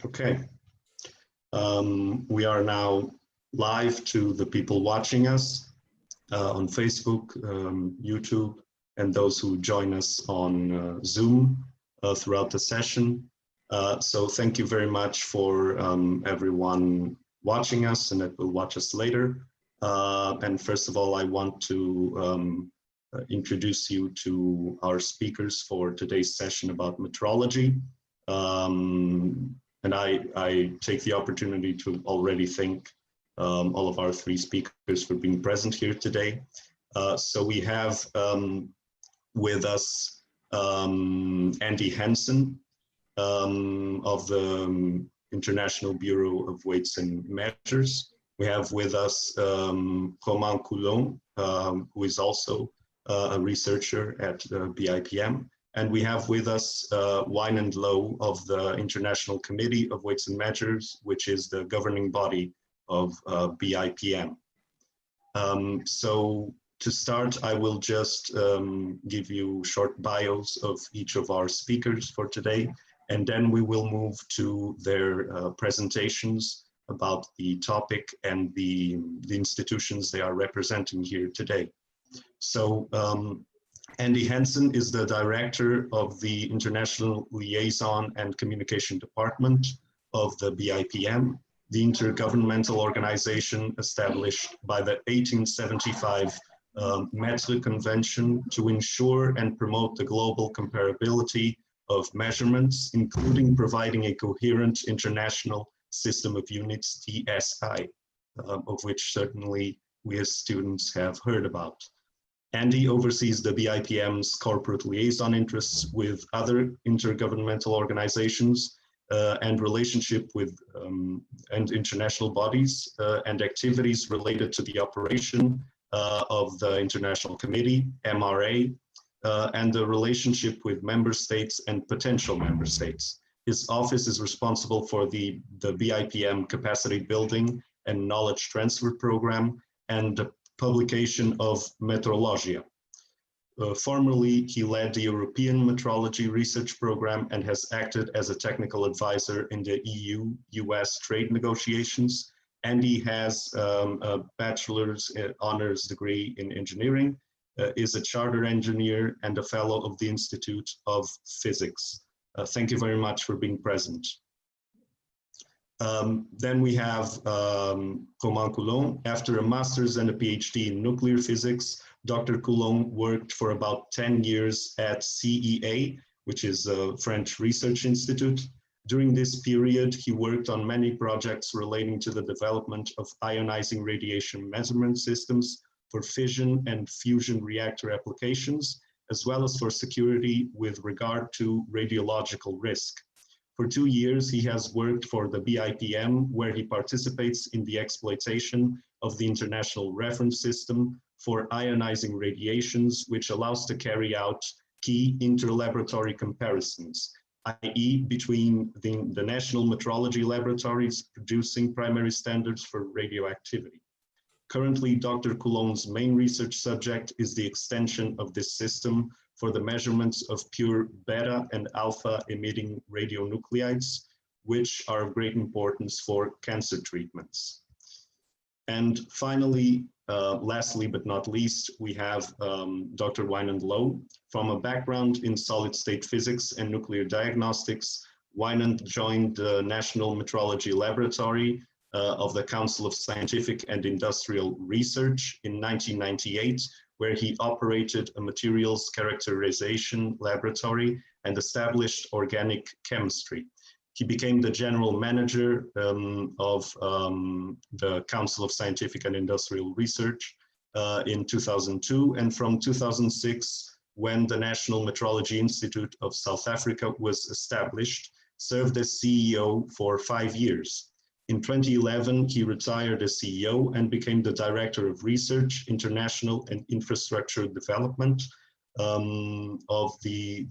Okay, we are now live to the people watching us on Facebook, YouTube, and those who join us on Zoom throughout the session. So thank you very much for everyone watching us and that will watch us later. And first of all, I want to introduce you to our speakers for today's session about metrology. And I take the opportunity to already thank all of our three speakers for being present here today. So we have with us Andy Hansen of the International Bureau of Weights and Measures. We have with us Romain Coulon, who is also a researcher at VIPN. And we have with us VIPN and Lowe of the International Committee of Weights and Measures, which is the governing body of VIPN. So to start, I will just give you short bios of each of our speakers for today, and then we will move to their presentations about the topic and the institutions they are representing here today. So Andy Hansen is the director of the International Liaison and Communication Department of the VIPN, the intergovernmental organization established by the 1875 Metrology Convention to ensure and promote the global comparability of measurements, including providing a coherent international system of units, TSI, of which certainly we as students have heard about. Andy oversees the VIPN's corporate liaison interests with other intergovernmental organizations and relationship with and international bodies and activities related to the operation of the International Committee, MRA, and the relationship with member states and potential member states. His office is responsible for the VIPN capacity building and knowledge transfer program and the publication of Metrology. Formerly, he led the European Metrology Research Program and has acted as a technical advisor in the EU-US trade negotiations. And he has a bachelor's honors degree in engineering, is a chartered engineer and a fellow of the Institute of Physics. Thank you very much for being present. Then we have Romain Coulon. After a master's and a PhD in nuclear physics, Dr. Coulon worked for about 10 years at CEA, which is a French research institute. During this period, he worked on many projects relating to the development of ionizing radiation measurement systems for fission and fusion reactor applications, as well as for security with regard to radiological risk. For 2 years, he has worked for the VIPN, where he participates in the exploitation of the International Reference System for ionizing radiations, which allows to carry out key interlaboratory comparisons, i.e. between the national metrology laboratories producing primary standards for radioactivity. Currently, Dr. Coulon's main research subject is the extension of this system for the measurements of pure beta and alpha emitting radionuclides, which are of great importance for cancer treatments. And finally, lastly but not least, we have Dr. VIPN Lowe. From a background in solid-state physics and nuclear diagnostics, VIPN joined the National Metrology Laboratory of the Council of Scientific and Industrial Research in 1998, where he operated a materials characterization laboratory and established organic chemistry. He became the general manager of the Council of Scientific and Industrial Research in 2002, and from 2006, when the National Metrology Institute of South Africa was established, served as CEO for 5 years. In 2011, he retired as CEO and became the Director of Research, International and Infrastructure Development of the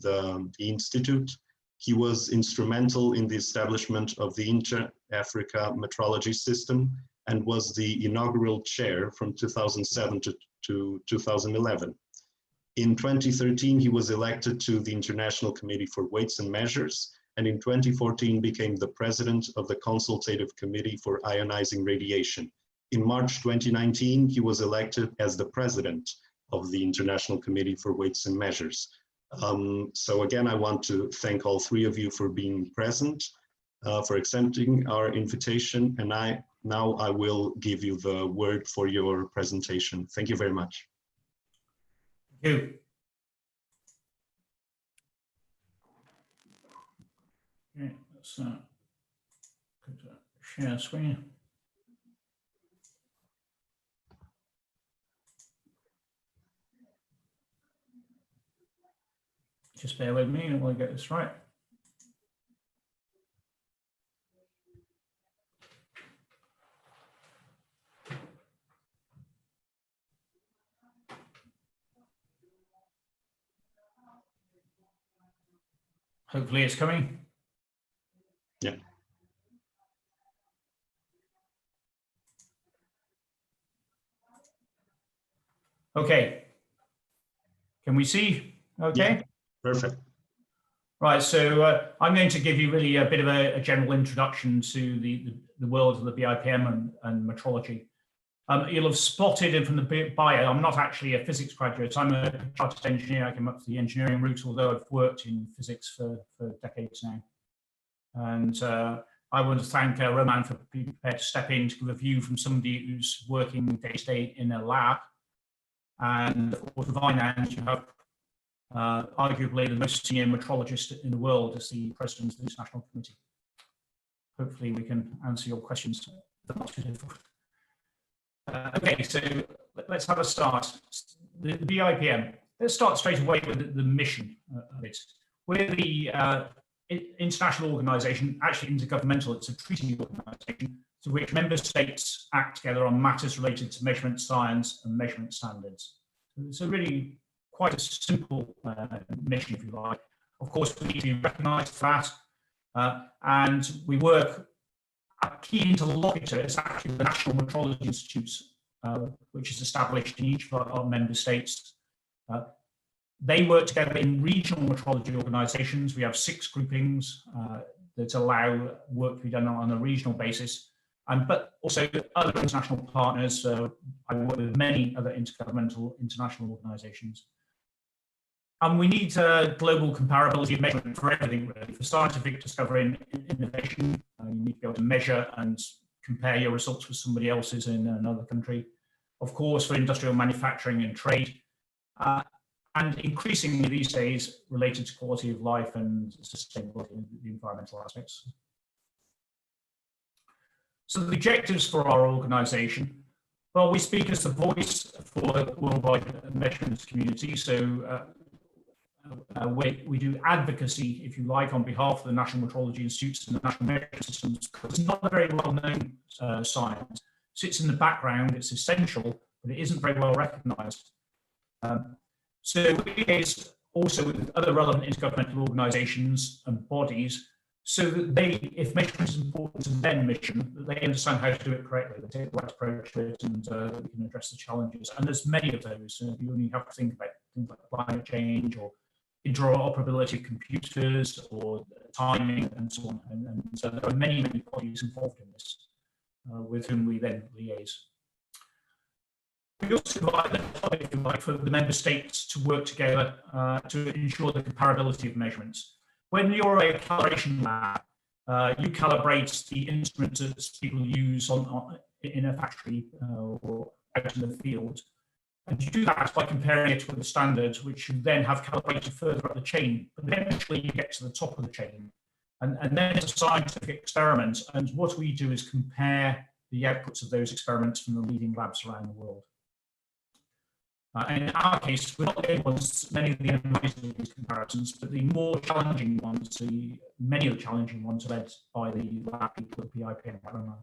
Institute. He was instrumental in the establishment of the Inter-Africa Metrology System and was the inaugural chair from 2007 to 2011. In 2013, he was elected to the International Committee for Weights and Measures and in 2014 became the president of the Consultative Committee for Ionizing Radiation. In March 2019, he was elected as the president of the International Committee for Weights and Measures. So again, I want to thank all three of you for being present, for accepting our invitation, and now I will give you the word for your presentation. Thank you very much. Thank you. Okay, let's share screen. Just bear with me and we'll get this right. Hopefully it's coming. Yeah. Okay. Can we see? Okay. Yeah. Perfect. Right, so I'm going to give you really a bit of a general introduction to the world of the VIPN and metrology. You'll have spotted from the bio, I'm not actually a physics graduate. I'm a chartered engineer. I came up to the engineering route, although I've worked in physics for decades now. And I want to thank Roman for being prepared to step in to give a view from somebody who's working day to day in a lab. And of course, with VIPN, you have arguably the most senior metrologist in the world as the president of the International Committee. Hopefully we can answer your questions. Okay, so let's have a start. The VIPN. Let's start straight away with the mission of it. We're the international organisation, actually intergovernmental. It's a treaty organisation to which member states act together on matters related to measurement science and measurement standards. It's a really quite a simple mission, if you like. Of course, we need to be recognised for that, and we work. A key interlocutor is actually the National Metrology Institutes, which is established in each of our member states. They work together in regional metrology organisations. We have 6 groupings that allow work to be done on a regional basis, but also other international partners. I work with many other intergovernmental international organisations. And we need global comparability of measurement for everything, really. For scientific discovery and innovation, you need to be able to measure and compare your results with somebody else's in another country. Of course, for industrial manufacturing and trade, and increasingly these days related to quality of life and sustainability and the environmental aspects. So the objectives for our organisation, well, we speak as the voice for the worldwide measurements community. So we do advocacy, if you like, on behalf of the National Metrology Institutes and the National Measurement Systems. It's not a very well-known science. It sits in the background, it's essential, but it isn't very well recognised. So we liaise also with other relevant intergovernmental organisations and bodies so that they, if measurement is important to their mission, that they understand how to do it correctly, they take the right approach to it, and we can address the challenges. And there's many of those. You only have to think about things like climate change or interoperability of computers or timing and so on. And so there are many, many bodies involved in this with whom we then liaise. We also provide the topic, if you like, for the member states to work together to ensure the comparability of measurements. When you're a calibration lab, you calibrate the instruments that people use in a factory or out in the field. And you do that by comparing it with the standards, which you then have calibrated further up the chain. But eventually you get to the top of the chain. And then it's a scientific experiment. And what we do is compare the outputs of those experiments from the leading labs around the world. And in our case, we're not the only ones, many of the MIs do these comparisons, but the more challenging ones, many of the challenging ones are led by the lab people at VIPN.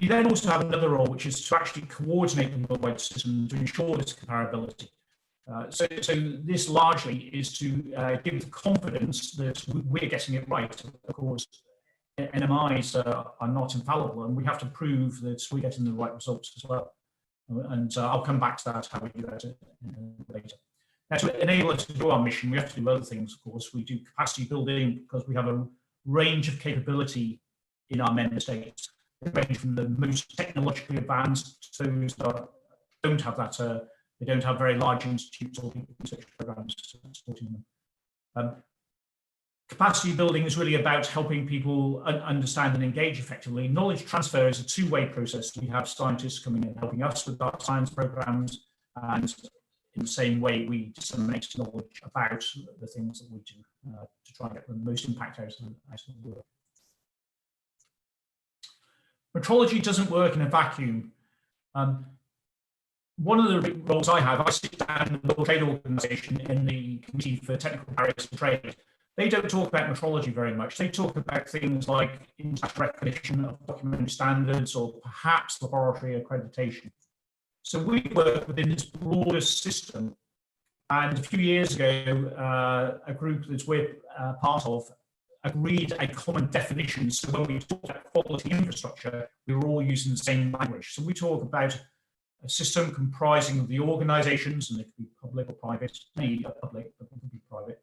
We then also have another role, which is to actually coordinate the worldwide system to ensure this comparability. So this largely is to give the confidence that we're getting it right. Of course, NMIs are not infallible, and we have to prove that we're getting the right results as well. And I'll come back to that, how we do that later. Now, to enable us to do our mission, we have to do other things, of course. We do capacity building because we have a range of capability in our member states. They range from the most technologically advanced to those that don't have that, they don't have very large institutes or research programs supporting them. Capacity building is really about helping people understand and engage effectively. Knowledge transfer is a two-way process. We have scientists coming in helping us with our science programs, and in the same way we disseminate knowledge about the things that we do to try and get the most impact out of the work. Metrology doesn't work in a vacuum. One of the roles I have, I sit down in the World Trade Organization in the Committee for Technical Barriers to Trade. They don't talk about metrology very much. They talk about things like international recognition of documentary standards or perhaps laboratory accreditation. So we work within this broader system. And a few years ago, a group that we're part of agreed a common definition. So when we talk about quality infrastructure, we were all using the same language. So we talk about a system comprising of the organizations, and they could be public or private, maybe public, but they could be private,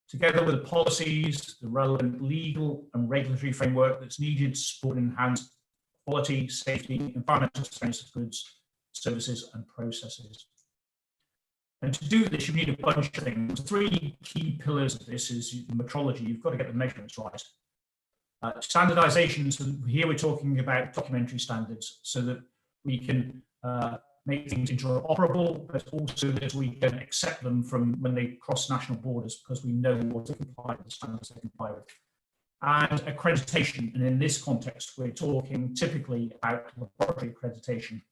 together with the policies, the relevant legal and regulatory framework that's needed to support and enhance quality, safety, environmental sustainability of goods, services, and processes. And to do this, you need a bunch of things. Three key pillars of this is metrology. You've got to get the measurements right. Standardization, so here we're talking about documentary standards so that we can make things interoperable, but also that we can accept them from when they cross national borders because we know what they comply with, the standards they comply with. And accreditation, and in this context, we're talking typically about laboratory accreditation.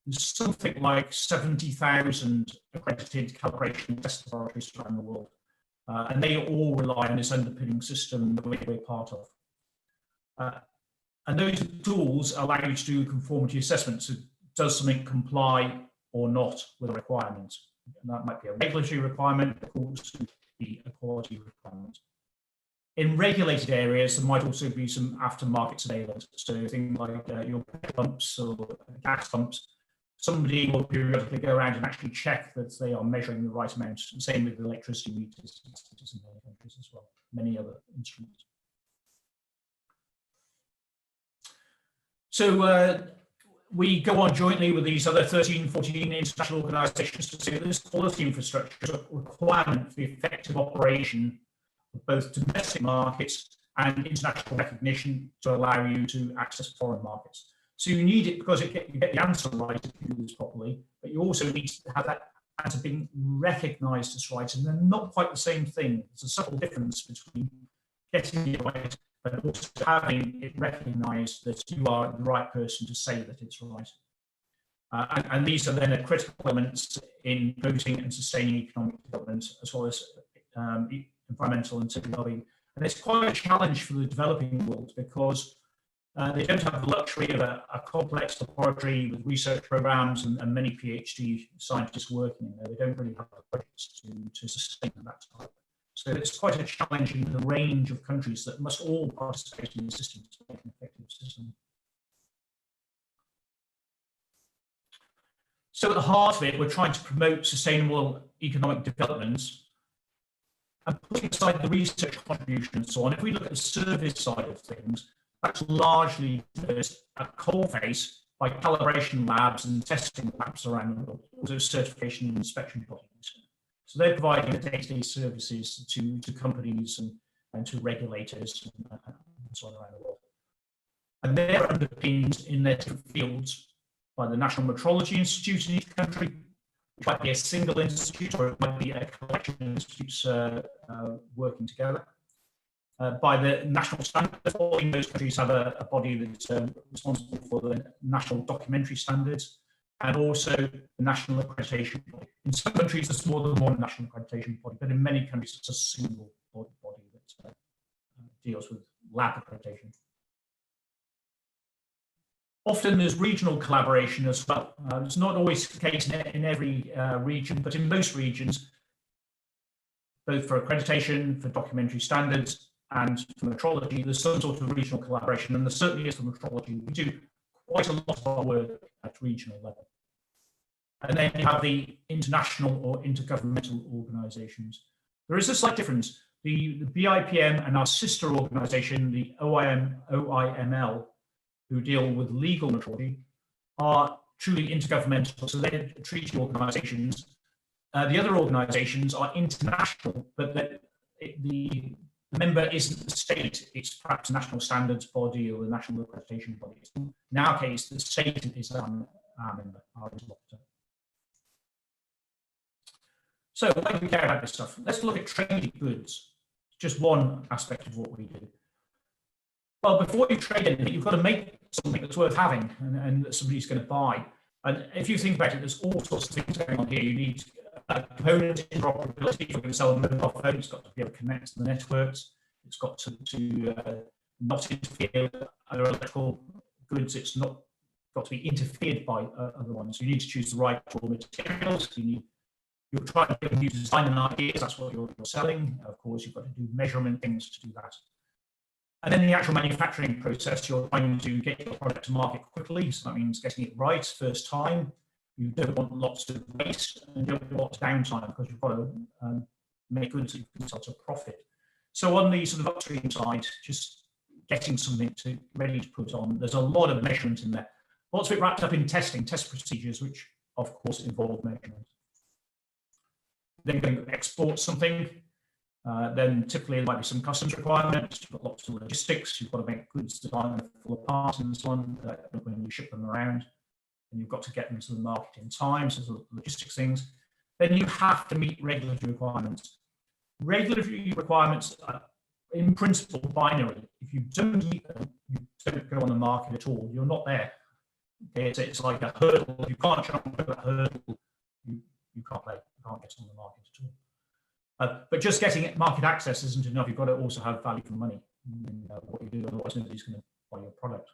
There's something like 70,000 accredited calibration test laboratories around the world, and they all rely on this underpinning system that we're part of. And those tools allow you to do conformity assessments. So does something comply or not with a requirement? And that might be a regulatory requirement, but also be a quality requirement. In regulated areas, there might also be some aftermarket surveillance. So things like your petrol pumps or gas pumps, somebody will periodically go around and actually check that they are measuring the right amount. And same with electricity meters in many countries as well, many other instruments. So we go on jointly with these other 13, 14 international organizations to say that this quality infrastructure is a requirement for the effective operation of both domestic markets and international recognition to allow you to access foreign markets. So you need it because you get the answer right if you do this properly, but you also need to have that answer being recognized as right, and they're not quite the same thing. There's a subtle difference between getting it right but also having it recognized that you are the right person to say that it's right. And these are then critical elements in promoting and sustaining economic development, as well as environmental and civil well-being. And it's quite a challenge for the developing world because they don't have the luxury of a complex laboratory with research programs and many PhD scientists working in there. They don't really have the budgets to sustain that type. So it's quite a challenge in the range of countries that must all participate in the system to make an effective system. So at the heart of it, we're trying to promote sustainable economic development and putting aside the research contribution and so on. If we look at the service side of things, that's largely a coal face by calibration labs and testing labs around the world, also certification and inspection bodies. So they're providing the day-to-day services to companies and to regulators and so on around the world. And they're underpinned in their different fields by the National Metrology Institute in each country, which might be a single institute or it might be a collection of institutes working together. By the national standards, all in those countries have a body that's responsible for the national documentary standards and also the national accreditation body. In some countries, there's more than one national accreditation body, but in many countries, it's a single body that deals with lab accreditation. Often there's regional collaboration as well. It's not always the case in every region, but in most regions, both for accreditation, for documentary standards, and for metrology, there's some sort of regional collaboration, and there certainly is for metrology. We do quite a lot of our work at regional level. And then you have the international or intergovernmental organizations. There is a slight difference. The VIPN and our sister organization, the OIML, who deal with legal metrology, are truly intergovernmental, so they're treaty organizations. The other organizations are international, but the member isn't the state, it's perhaps a national standards body or a national accreditation body. In our case, the state is our member, our interlocutor. So why do we care about this stuff? Let's look at traded goods, just one aspect of what we do. Well, before you trade anything, you've got to make something that's worth having and that somebody's going to buy. And if you think about it, there's all sorts of things going on here. You need component interoperability. If you're going to sell a mobile phone, it's got to be able to connect to the networks. It's got to not interfere with other electrical goods. It's not got to be interfered by other ones. So you need to choose the right raw materials. You're trying to get new design and ideas. That's what you're selling. Of course, you've got to do measurement things to do that. And then the actual manufacturing process, you're trying to get your product to market quickly. So that means getting it right first time. You don't want lots of waste and you don't want lots of downtime because you've got to make goods that you can sell to profit. So on the sort of upstream side, just getting something ready to put on, there's a lot of measurement in there. Lots of it wrapped up in testing, test procedures, which of course involve measurement. Then you're going to export something. Then typically there might be some customs requirements. You've got lots of logistics. You've got to make goods designed full of parts and so on when you ship them around. And you've got to get them to the market in time. So there's logistics things. Then you have to meet regulatory requirements. Regulatory requirements are, in principle, binary. If you don't meet them, you don't go on the market at all. You're not there. Okay, it's like a hurdle. If you can't jump over that hurdle, you can't play. You can't get on the market at all. But just getting market access isn't enough. You've got to also have value for money in what you do, otherwise nobody's going to buy your product.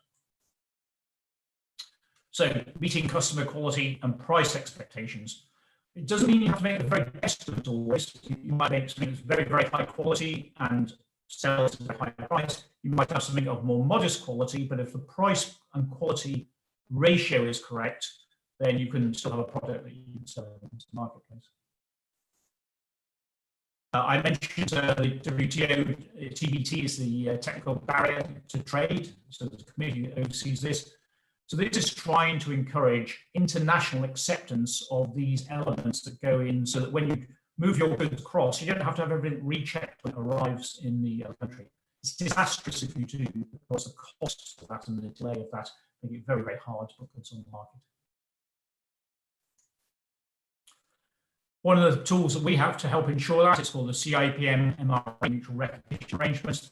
So meeting customer quality and price expectations. It doesn't mean you have to make the very best of it always. You might make something that's very, very high quality and sell it at a higher price. You might have something of more modest quality, but if the price and quality ratio is correct, then you can still have a product that you can sell into the marketplace. I mentioned the WTO, TBT is the technical barrier to trade. So the committee oversees this. So this is trying to encourage international acceptance of these elements that go in so that when you move your goods across, you don't have to have everything rechecked when it arrives in the country. It's disastrous if you do, because the costs of that and the delay of that make it very, very hard to put goods on the market. One of the tools that we have to help ensure that is called the CIPM MRA Mutual Recognition Arrangements.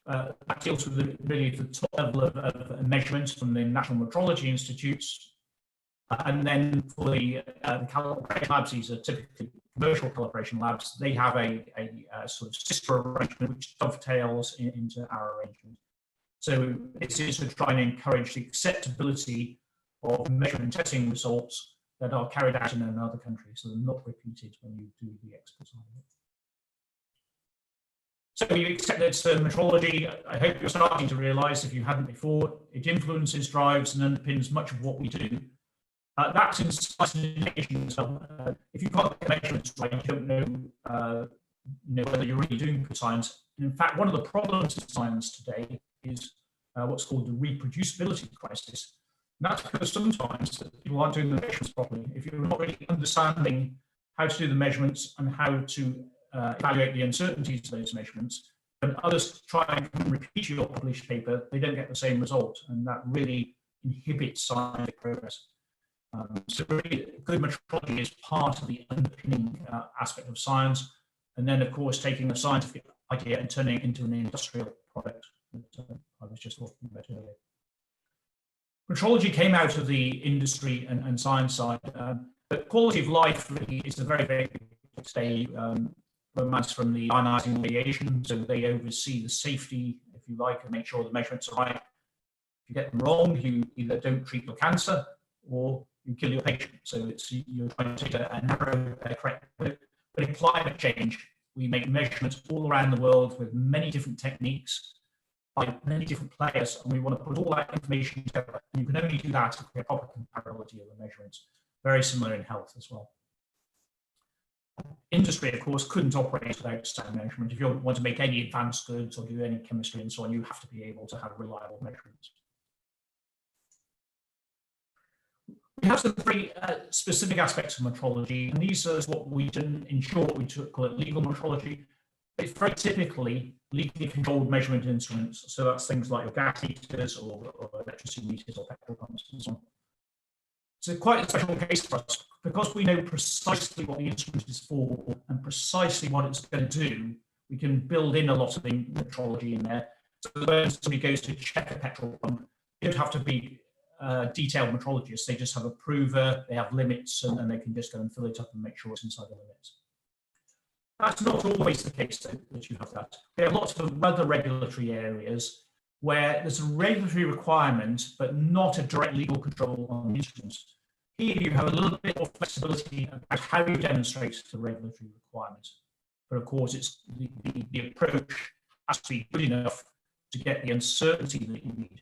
That deals with really the top level of measurements from the National Metrology Institutes. And then for the calibration labs, these are typically commercial calibration labs. They have a sort of sister arrangement which dovetails into our arrangement. So this is to try and encourage the acceptability of measurement and testing results that are carried out in another country, so they're not repeated when you do the export side of it. So you accept that metrology, I hope you're starting to realise, if you hadn't before, it influences, drives, and underpins much of what we do. That's in science and education. So if you can't get measurements right, you don't know, whether you're really doing good science. And in fact, one of the problems in science today is what's called the reproducibility crisis. And that's because sometimes people aren't doing the measurements properly. If you're not really understanding how to do the measurements and how to evaluate the uncertainties of those measurements, when others try and repeat your published paper, they don't get the same result, and that really inhibits scientific progress. So really, good metrology is part of the underpinning aspect of science, and then of course taking a scientific idea and turning it into an industrial product that I was just talking about earlier. Metrology came out of the industry and science side, but quality of life really is a very, very big stay. Romance from the ionizing radiation, so they oversee the safety, if you like, and make sure the measurements are right. If you get them wrong, you either don't treat your cancer or you kill your patient. So you're trying to take a narrow, correct. But in climate change, we make measurements all around the world with many different techniques by many different players, and we want to put all that information together. And you can only do that if we have proper comparability of the measurements. Very similar in health as well. Industry, of course, couldn't operate without sound measurement. If you want to make any advanced goods or do any chemistry and so on, you have to be able to have reliable measurements. We have some very specific aspects of metrology, and these are what we do. In short, we call it legal metrology. It's very typically legally controlled measurement instruments. So that's things like your gas meters or electricity meters or petrol pumps and so on. It's quite a special case for us because we know precisely what the instrument is for and precisely what it's going to do. We can build in a lot of the metrology in there. So when somebody goes to check a petrol pump, you don't have to be detailed metrologists. They just have a prover, they have limits, and they can just go and fill it up and make sure it's inside the limits. That's not always the case, though, that you have that. There are lots of other regulatory areas where there's a regulatory requirement, but not a direct legal control on the instruments. Here you have a little bit more flexibility about how you demonstrate the regulatory requirements. But of course, it's the approach has to be good enough to get the uncertainty that you need.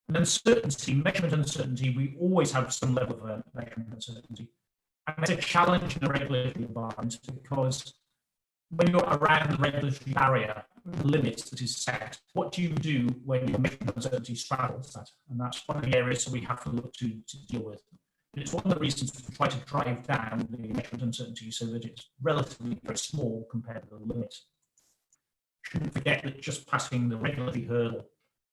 And uncertainty, measurement uncertainty, we always have some level of measurement uncertainty. And it's a challenge in a regulatory environment because when you're around the regulatory barrier, the limits that is set, what do you do when your measurement uncertainty straddles that? And that's one of the areas that we have to look to deal with. And it's one of the reasons we try to drive down the measurement uncertainty so that it's relatively very small compared to the limit. Shouldn't forget that just passing the regulatory hurdle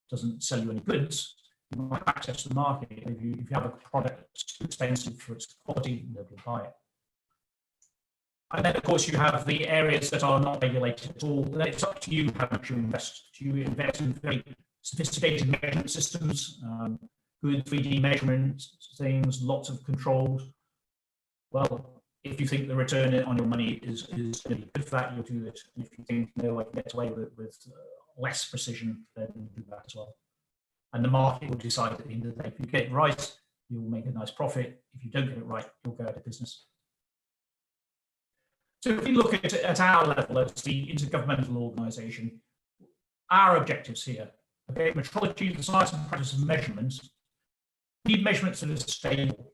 doesn't sell you any goods. You might access the market. If you have a product that's too expensive for its quality, nobody will buy it. And then, of course, you have the areas that are not regulated at all. Then it's up to you how much you invest. Do you invest in very sophisticated measurement systems, good 3D measurement things, lots of controls? Well, if you think the return on your money is going to be good for that, you'll do it. And if you think, no, I can get away with it with less precision, then do that as well. And the market will decide at the end of the day. If you get it right, you'll make a nice profit. If you don't get it right, you'll go out of business. So if we look at our level as the intergovernmental organisation, our objectives here, okay, metrology, the science and practice of measurements, need measurements that are stable.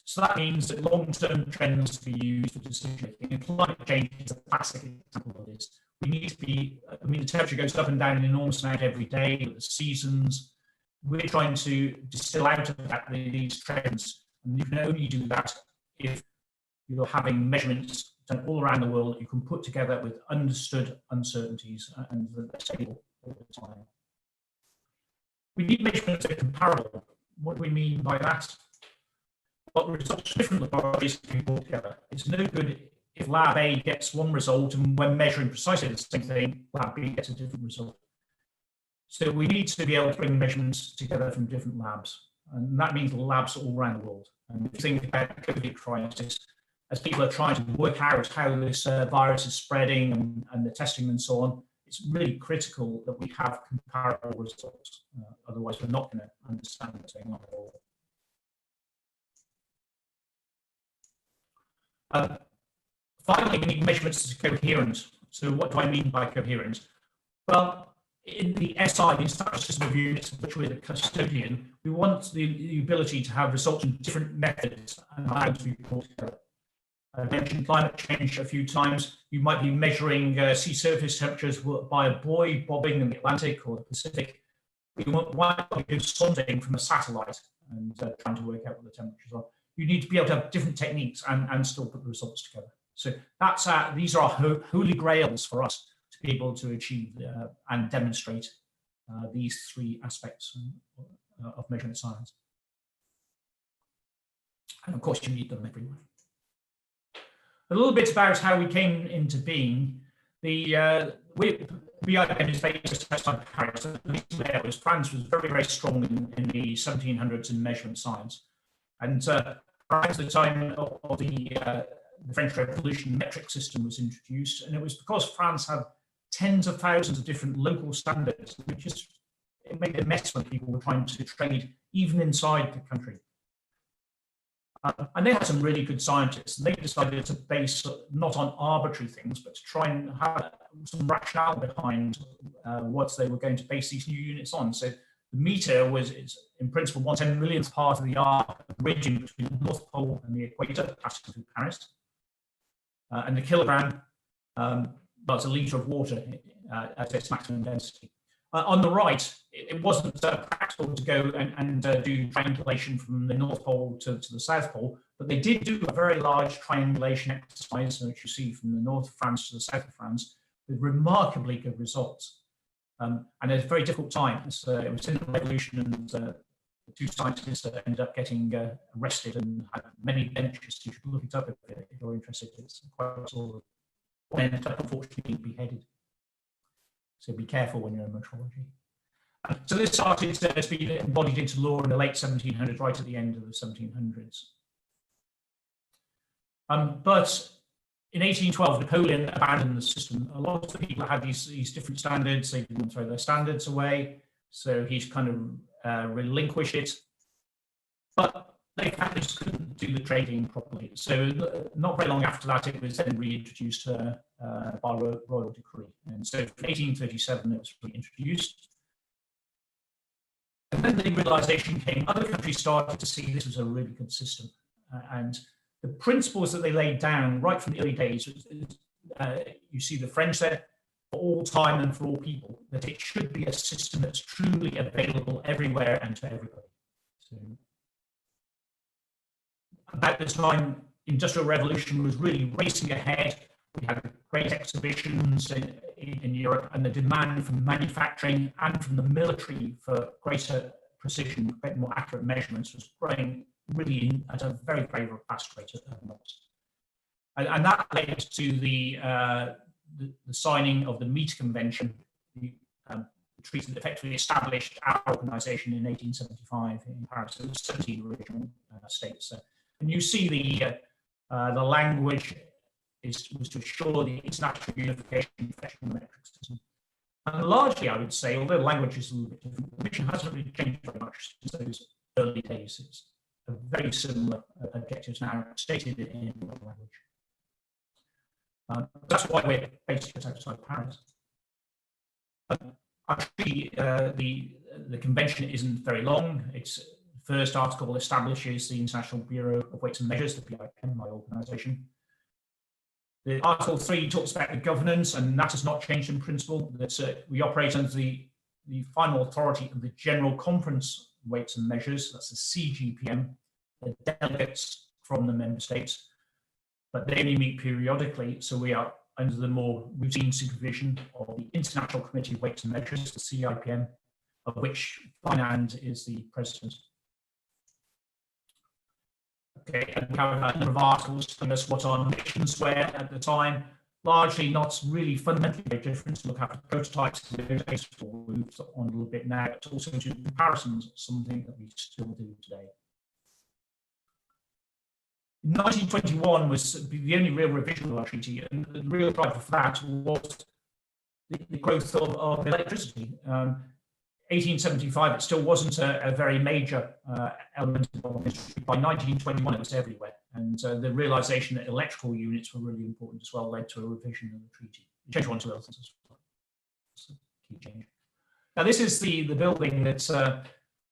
So that means that long-term trends to be used for decision making. And climate change is a classic example of this. We need to be, I mean, the temperature goes up and down an enormous amount every day, the seasons. We're trying to distill out of that these trends. And you can only do that if you're having measurements done all around the world that you can put together with understood uncertainties and that are stable all the time. We need measurements that are comparable. What do we mean by that? Well, results from different laboratories can be put together. It's no good if lab A gets one result and when measuring precisely the same thing, lab B gets a different result. So we need to be able to bring measurements together from different labs. And that means labs all around the world. And if you think about the COVID crisis, as people are trying to work out how this virus is spreading and the testing and so on, it's really critical that we have comparable results. Otherwise, we're not going to understand what's going on at all. Finally, we need measurements that are coherent. So what do I mean by coherent? Well, in the SI, the Established System of Units, of which we're the custodian, we want the ability to have results in different methods and how to be brought together. I mentioned climate change a few times. You might be measuring sea surface temperatures by a buoy bobbing in the Atlantic or the Pacific. You might be doing sonding from a satellite and trying to work out what the temperatures are. You need to be able to have different techniques and still put the results together. So that's these are holy grails for us to be able to achieve and demonstrate these three aspects of measurement science. And of course, you need them everywhere. A little bit about how we came into being. The VIPN is based outside Paris. France was very, very strong in the 1700s in measurement science. And around the time of the French Revolution, the metric system was introduced. And it was because France had tens of thousands of different local standards, which it made a mess when people were trying to trade even inside the country. And they had some really good scientists, and they decided to base not on arbitrary things, but to try and have some rationale behind what they were going to base these new units on. So the The meter was, in principle, 1/10 millionth part of the arc region between the North Pole and the equator, passing through Paris. And the kilogram was a litre of water at its maximum density. On the right, it wasn't practical to go and do triangulation from the North Pole to the South Pole, but they did do a very large triangulation exercise, which you see from the north of France to the south of France, with remarkably good results. And at a very difficult time. It was in the revolution, and the two scientists ended up getting arrested and had many benches. You should look it up if you're interested. It's quite sort of, one ended up unfortunately being beheaded. So be careful when you're in metrology. So this started to be embodied into law in the late 1700s, right at the end of the 1700s. But in 1812, Napoleon abandoned the system. A lot of people had these different standards. They didn't throw their standards away. So he's kind of relinquished it. But they just couldn't do the trading properly. So not very long after that, it was then reintroduced by royal decree. And so in 1837, it was reintroduced. And then the realization came, other countries started to see this was a really good system. And the principles that they laid down right from the early days, you see the French there, for all time and for all people, that it should be a system that's truly available everywhere and to everybody. So, about this time, Industrial Revolution was really racing ahead. We had great exhibitions in Europe, and the demand from manufacturing and from the military for greater precision, more accurate measurements was growing really at a very, very fast rate at the moment. And that led to the signing of the meter convention, the treaty that effectively established our organization in 1875 in Paris. There were 17 original states. And you see the language was to assure the international unification of professional metric system. And largely, I would say, although language is a little bit different, the mission hasn't really changed very much since those early days. It's a very similar objectives now stated in language. That's why we're based just outside Paris. Actually, the convention isn't very long. Its first article establishes the International Bureau of Weights and Measures, the VIPN, my organization. The Article 3 talks about the governance, and that has not changed in principle. That we operate under the final authority of the General Conference Weights and Measures, that's the CGPM, the delegates from the member states, but they only meet periodically, so we are under the more routine supervision of the International Committee of Weights and Measures, the CIPM, of which Feinand is the president. Okay, and we have a number of articles telling us what our missions were at the time, largely not really fundamentally very different. Look at the prototypes in those days, we've moved on a little bit now, but also into comparisons, something that we still do today. 1921 was the only real revision of our treaty, and the real driver for that was the growth of electricity. 1875, it still wasn't a very major element of industry. By 1921, it was everywhere. And the realization that electrical units were really important as well led to a revision of the treaty. It changed one to other things as well. That's a key change. Now, this is the building that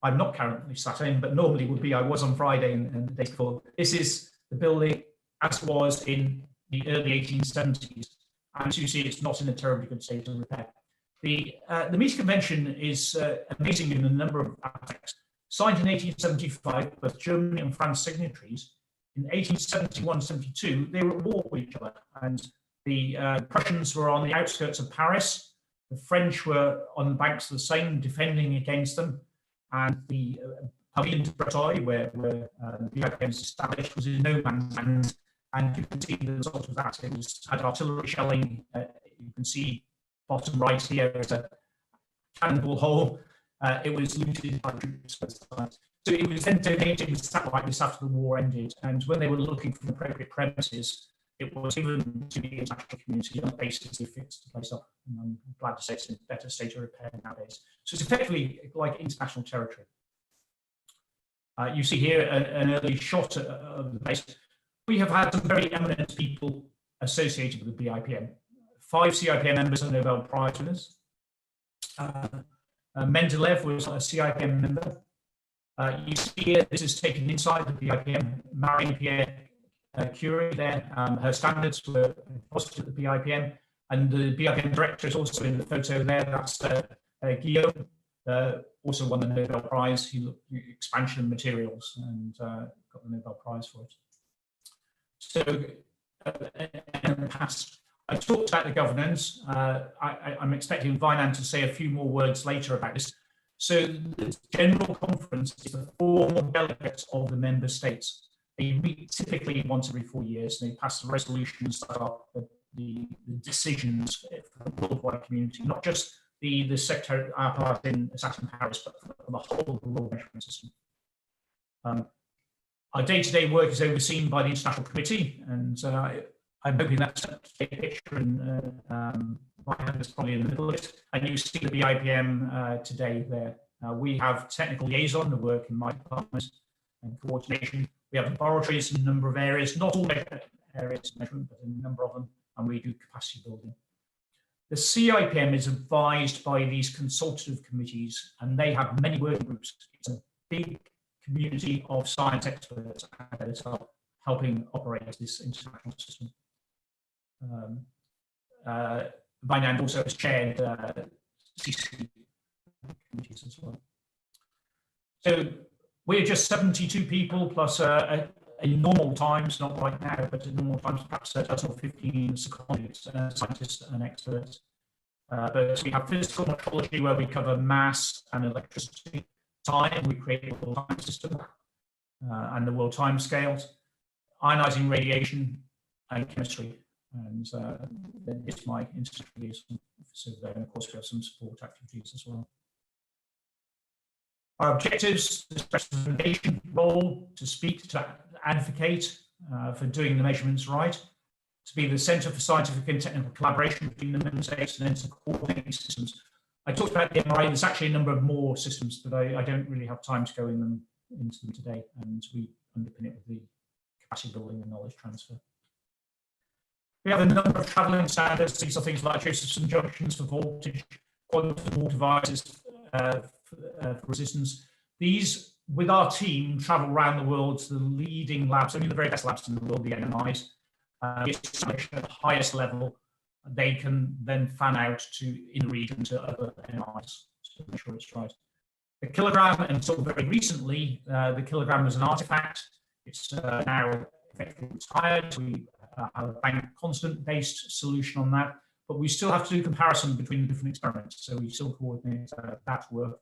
I'm not currently sat in, but normally would be. I was on Friday and the day before. This is the building as it was in the early 1870s. And as you see, it's not in a terribly good state of repair. The meter convention is amazing in a number of aspects. Signed in 1875, both Germany and France signatories. In 1871-72, they were at war with each other, and the Prussians were on the outskirts of Paris. The French were on the banks of the Seine, defending against them, and the pavilion de Breteuil, where the VIPN was established, was in no man's land. And you can see the result of that. It had artillery shelling. You can see bottom right here is a cannonball hole. It was looted by troops. So it was then donated with satellite this after the war ended. And when they were looking for appropriate premises, it was given to the international community on the basis they fixed the place up. And I'm glad to say it's in better state of repair nowadays. So it's effectively like international territory. You see here an early shot of the base. We have had some very eminent people associated with the VIPN. 5 CIPM members are Nobel Prize winners. Mendeleev was a CIPM member. You see here, this is taken inside the VIPN. Marie-Pierre Curie there, her standards were deposited at the VIPN, and the VIPN director is also in the photo there. That's Guillaume, also won the Nobel Prize. He looked at expansion of materials and got the Nobel Prize for it. So in the past, I talked about the governance. I'm expecting Vinan to say a few more words later about this. So the General Conference is the formal delegates of the member states. They meet typically once every 4 years, and they pass the resolutions that are the decisions for the worldwide community, not just the sector part in Assassin Paris, but for the whole of the world measurement system. Our day-to-day work is overseen by the International Committee, and I'm hoping that's a picture, and my hand is probably in the middle of it. And you see the BIPM today there. We have technical liaison, the work in my department, and coordination. We have laboratories in a number of areas, not all areas of measurement, but in a number of them, and we do capacity building. The CIPM is advised by these consultative committees, and they have many working groups. It's a big community of science experts that is helping operate this international system. Vinan also has chaired CC committees as well. So we're just 72 people plus in normal times, not right now, but in normal times, perhaps a total of 15 psychologists, scientists and experts. But we have physical metrology where we cover mass and electricity. Time, we create a world time system and the world time scales, ionizing radiation and chemistry. And then it's my institute liaison. So there, and of course, we have some support activities as well. Our objectives: this presentation role to speak, to advocate for doing the measurements right, to be the centre for scientific and technical collaboration between the member states, and then to coordinate these systems. I talked about the MRI. There's actually a number of more systems, but I don't really have time to go into them today, and we underpin it with the capacity building and knowledge transfer. We have a number of travelling standards. These are things like Josephson junctions for voltage, quantum Hall devices for resistance. These, with our team, travel around the world to the leading labs, only the very best labs in the world, the NMIs, established at the highest level. They can then fan out in the region to other NMIs to make sure it's right. The kilogram, until very recently, the kilogram was an artifact. It's now effectively retired. We have a bank constant based solution on that, but we still have to do comparison between the different experiments. So we still coordinate that work.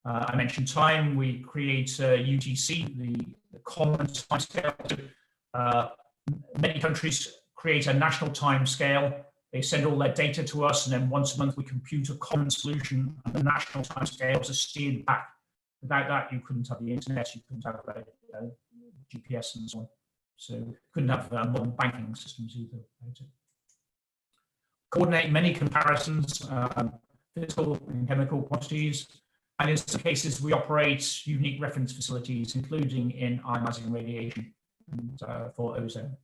I mentioned time. We create UTC, the common time scale. Many countries create a national time scale. They send all their data to us, and then once a month we compute a common solution, and the national time scales are steered back. Without that, you couldn't have the internet, you couldn't have GPS and so on. So you couldn't have modern banking systems either. Coordinate many comparisons, physical and chemical quantities, and in some cases we operate unique reference facilities, including in ionizing radiation and for ozone.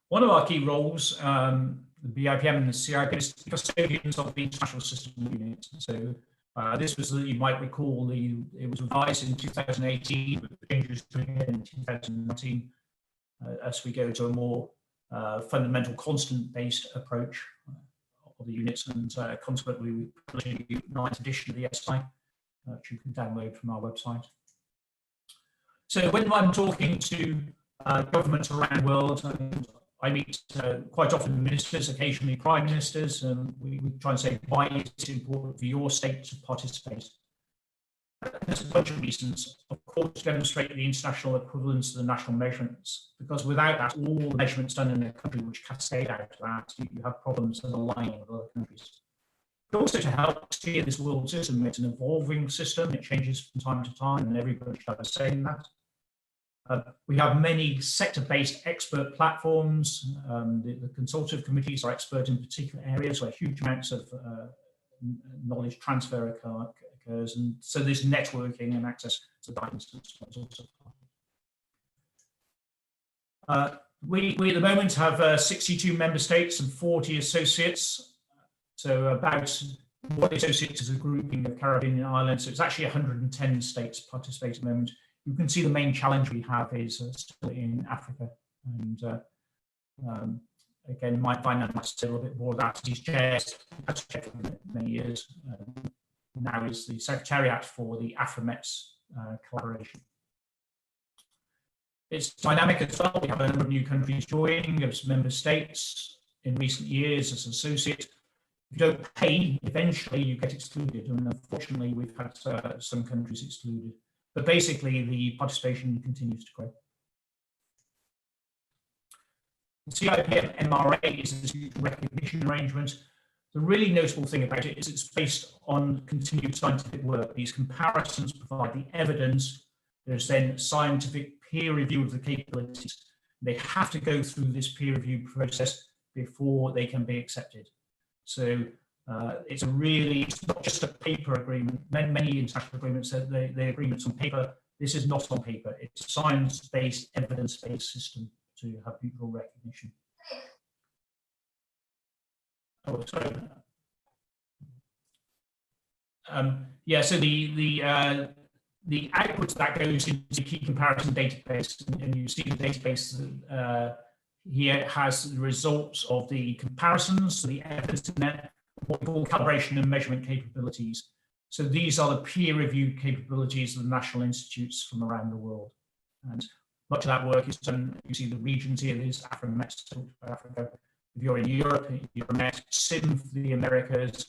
One of our key roles, the BIPM and the CIPM, is custodians of the international system unit. So this was, you might recall, it was revised in 2018, with changes to it in 2019, as we go to a more fundamental constant-based approach of the units, and consequently we published a 9th edition of the SI, which you can download from our website. So when I'm talking to governments around the world, I meet quite often ministers, occasionally prime ministers, and we try and say, why is it important for your state to participate? There's a bunch of reasons. Of course, to demonstrate the international equivalence of the national measurements, because without that, all the measurements done in a country which cascade out of that, you have problems underlying with other countries. But also to help steer this world system. It's an evolving system. It changes from time to time, and everybody should have a say in that. We have many sector-based expert platforms. The consultative committees are expert in particular areas where huge amounts of knowledge transfer occurs, and so this networking and access to guidance is also part. We at the moment have 62 member states and 40 associates. So about what associates as a grouping of Caribbean islands. So it's actually 110 states participate at the moment. You can see the main challenge we have is still in Africa. And again, you might find that a little bit more of that. These chairs, that's for many years. Now is the Secretariat for the AfriMets collaboration. It's dynamic as well. We have a number of new countries joining as member states in recent years as associate. If you don't pay, eventually you get excluded. And unfortunately, we've had some countries excluded. But basically, the participation continues to grow. The CIPM MRA is a recognition arrangement. The really notable thing about it is it's based on continued scientific work. These comparisons provide the evidence. There's then scientific peer review of the capabilities. They have to go through this peer review process before they can be accepted. So it's not just a paper agreement. Many international agreements say the agreements on paper. This is not on paper. It's a science-based, evidence-based system to have mutual recognition. Oh, sorry. Yeah, so the output that goes into the key comparison database, and you see the database here has the results of the comparisons, so the evidence in there, what we call calibration and measurement capabilities. So these are the peer-reviewed capabilities of the national institutes from around the world. And much of that work is done, you see the regions here, there's AfriMet for Africa. If you're in Europe, Euromet, SIM for the Americas,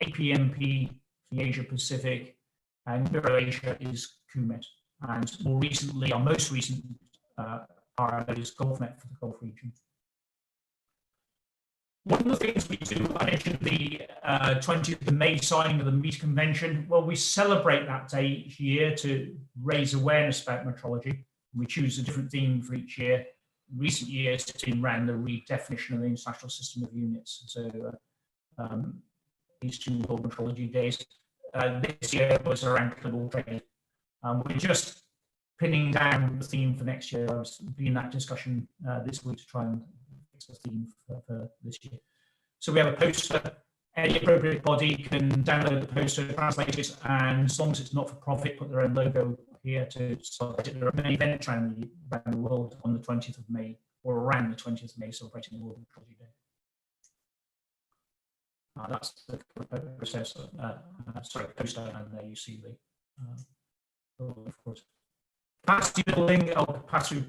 APMP for the Asia Pacific, and Eurasia is CUMET. And more recently, our most recent RLO is GulfMet for the Gulf region. One of the things we do, I mentioned the 20th of May signing of the Meet Convention. Well, we celebrate that day each year to raise awareness about metrology. We choose a different theme for each year. In recent years, it's been around the redefinition of the International System of Units. So these two World Metrology Days. This year was around global trade. We're just pinning down the theme for next year. I was in that discussion this week to try and fix the theme for this year. So we have a poster. Any appropriate body can download the poster, translate it, and as long as it's not for profit, put their own logo here to celebrate it. There are many events around the world on the 20th of May, or around the 20th of May, celebrating the World Metrology Day. That's the process. Poster, and there you see the of course. Capacity building. I'll pass through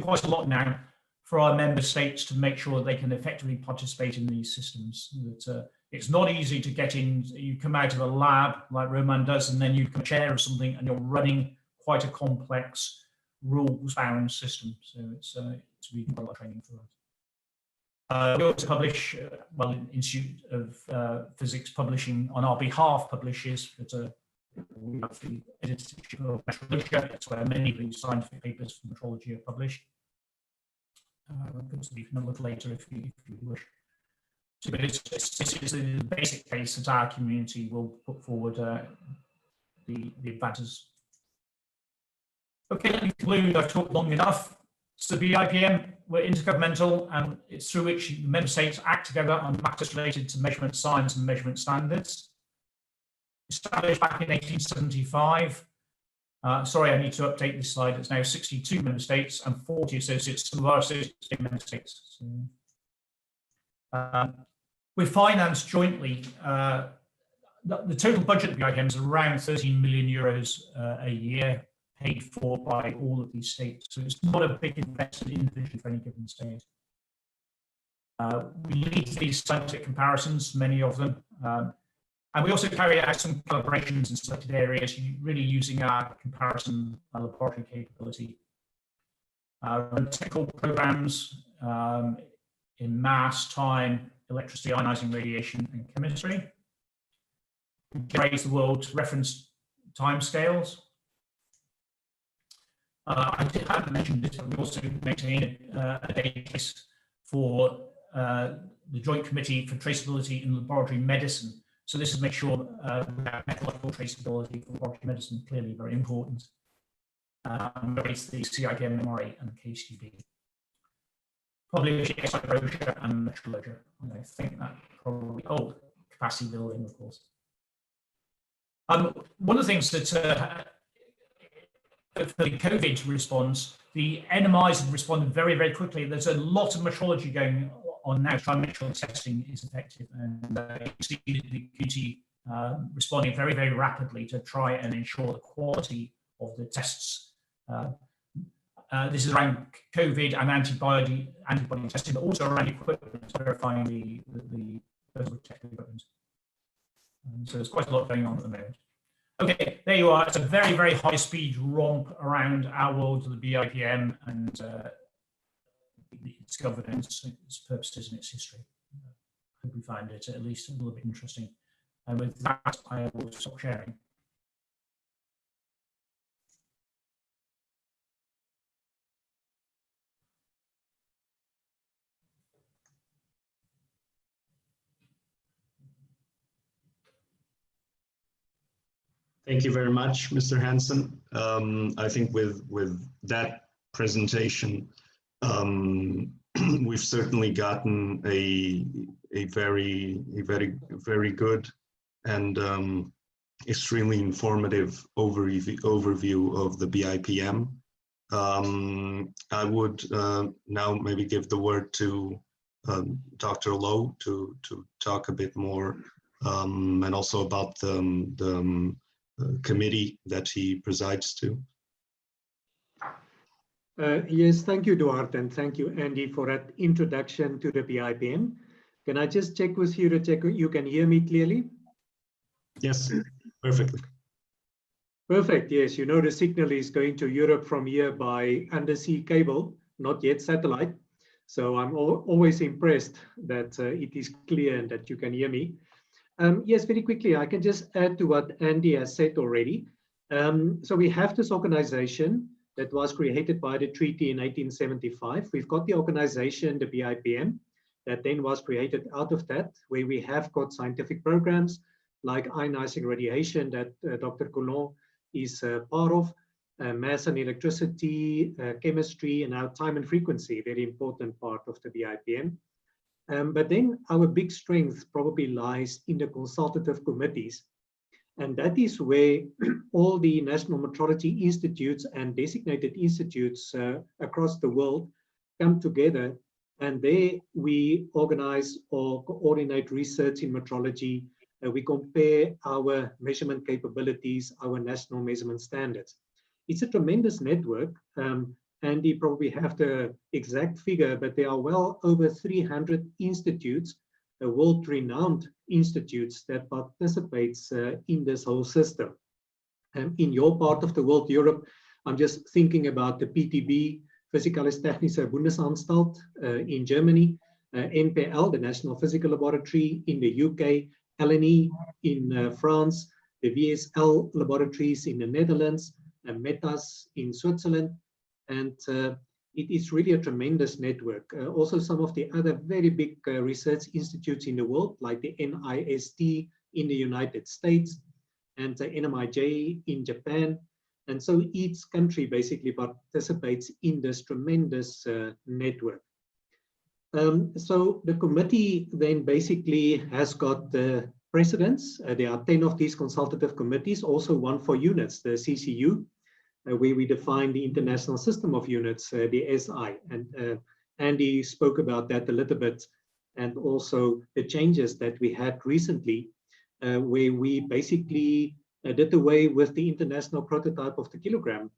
quite a lot now for our member states to make sure they can effectively participate in these systems. That it's not easy to get in. You come out of a lab like Roman does, and then you can chair or something, and you're running quite a complex rules-bound system. So it's really quite a lot of training for us. We also publish, Institute of Physics Publishing on our behalf publishes, we have the editorship of Metrology. That's where many of these scientific papers for metrology are published. You can look later if you wish. So, but this is the basic case that our community will put forward the advances. Okay, let me conclude. I've talked long enough. So the VIPN, we're intergovernmental, and it's through which the member states act together on matters related to measurement science and measurement standards. Established back in 1875. Sorry, I need to update this slide. It's now 62 member states and 40 associates. Some of our associates are member states. So, we're financed jointly. The total budget of the VIPN is around 13 million euros a year, paid for by all of these states. So it's not a big investment individually for any given state. We lead these scientific comparisons, many of them. And we also carry out some collaborations in selected areas, really using our comparison laboratory capability. Run technical programs in mass, time, electricity, ionizing radiation, and chemistry. We raise the world's reference timescales. I haven't mentioned this, but we also maintain a database for the Joint Committee for Traceability in Laboratory Medicine. So this is make sure we have methodological traceability for laboratory medicine, clearly very important. It's the CIPM MRA and the KCB. publish brochure and Metrology. And I think that probably, oh, capacity building, of course. One of the things that for the COVID response, the NMIs have responded very, very quickly. There's a lot of metrology going on now to try and make sure testing is effective. And you see the QT responding very, very rapidly to try and ensure the quality of the tests. This is around COVID and antibody testing, but also around equipment, verifying the personal protective equipment. So there's quite a lot going on at the moment. Okay, there you are. It's a very, very high-speed romp around our world, the VIPN, and its governance, its purposes, and its history. I hope we find it at least a little bit interesting. And with that, I will stop sharing. Thank you very much, Mr. Hansen. I think with that presentation, we've certainly gotten a very good and extremely informative overview of the VIPN. I would now maybe give the word to Dr. Lowe to talk a bit more and also about the committee that he presides to. Yes, thank you, Duarte, and thank you, Andy, for that introduction to the VIPN. Can I just check with you to check you can hear me clearly? Yes, perfectly. Perfect, yes. You know the signal is going to Europe from here by undersea cable, not yet satellite. So I'm always impressed that it is clear and that you can hear me. Yes, very quickly, I can just add to what Andy has said already. So we have this organization that was created by the treaty in 1875. We've got the organization, the VIPN, that then was created out of that, where we have got scientific programs like ionizing radiation that Dr. Coulon is part of, mass and electricity, chemistry, and now time and frequency, very important part of the VIPN. But then our big strength probably lies in the consultative committees. And that is where all the national metrology institutes and designated institutes across the world come together. And there we organize or coordinate research in metrology. We compare our measurement capabilities, our national measurement standards. It's a tremendous network. Andy probably have the exact figure, but there are well over 300 institutes, world-renowned institutes that participates in this whole system. In your part of the world, Europe, I'm just thinking about the PTB, Physikalisch-Technische Bundesanstalt in Germany, NPL, the National Physical Laboratory in the UK, LNE in France, the VSL laboratories in the Netherlands, and METAS in Switzerland. And it is really a tremendous network. Also, some of the other very big research institutes in the world, like the NIST in the United States and the NMIJ in Japan. And so each country basically participates in this tremendous network. So the committee then basically has got the presidents. There are 10 of these consultative committees, also one for units, the CCU, where we define the international system of units, the SI. And Andy spoke about that a little bit, and also the changes that we had recently, where we basically did away with the international prototype of the kilogram.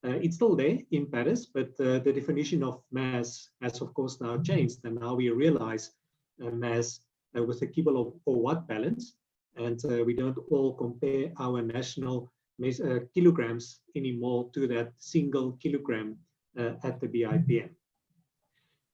It's still there in Paris, but the definition of mass has of course now changed, and now we realize mass with a kilo or watt balance, and we don't all compare our national kilograms anymore to that single kilogram at the VIPN.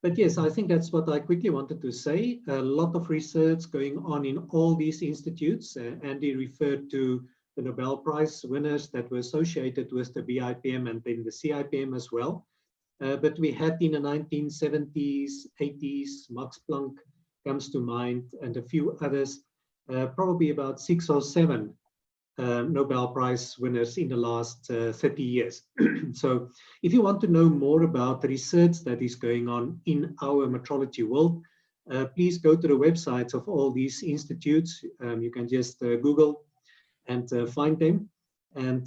But yes, I think that's what I quickly wanted to say. A lot of research going on in all these institutes. Andy referred to the Nobel Prize winners that were associated with the VIPN and then the CIPM as well. But we had in the 1970s, 80s, Max Planck comes to mind, and a few others, probably about 6 or 7 Nobel Prize winners in the last 30 years. So if you want to know more about the research that is going on in our metrology world, please go to the websites of all these institutes. You can just Google and find them. And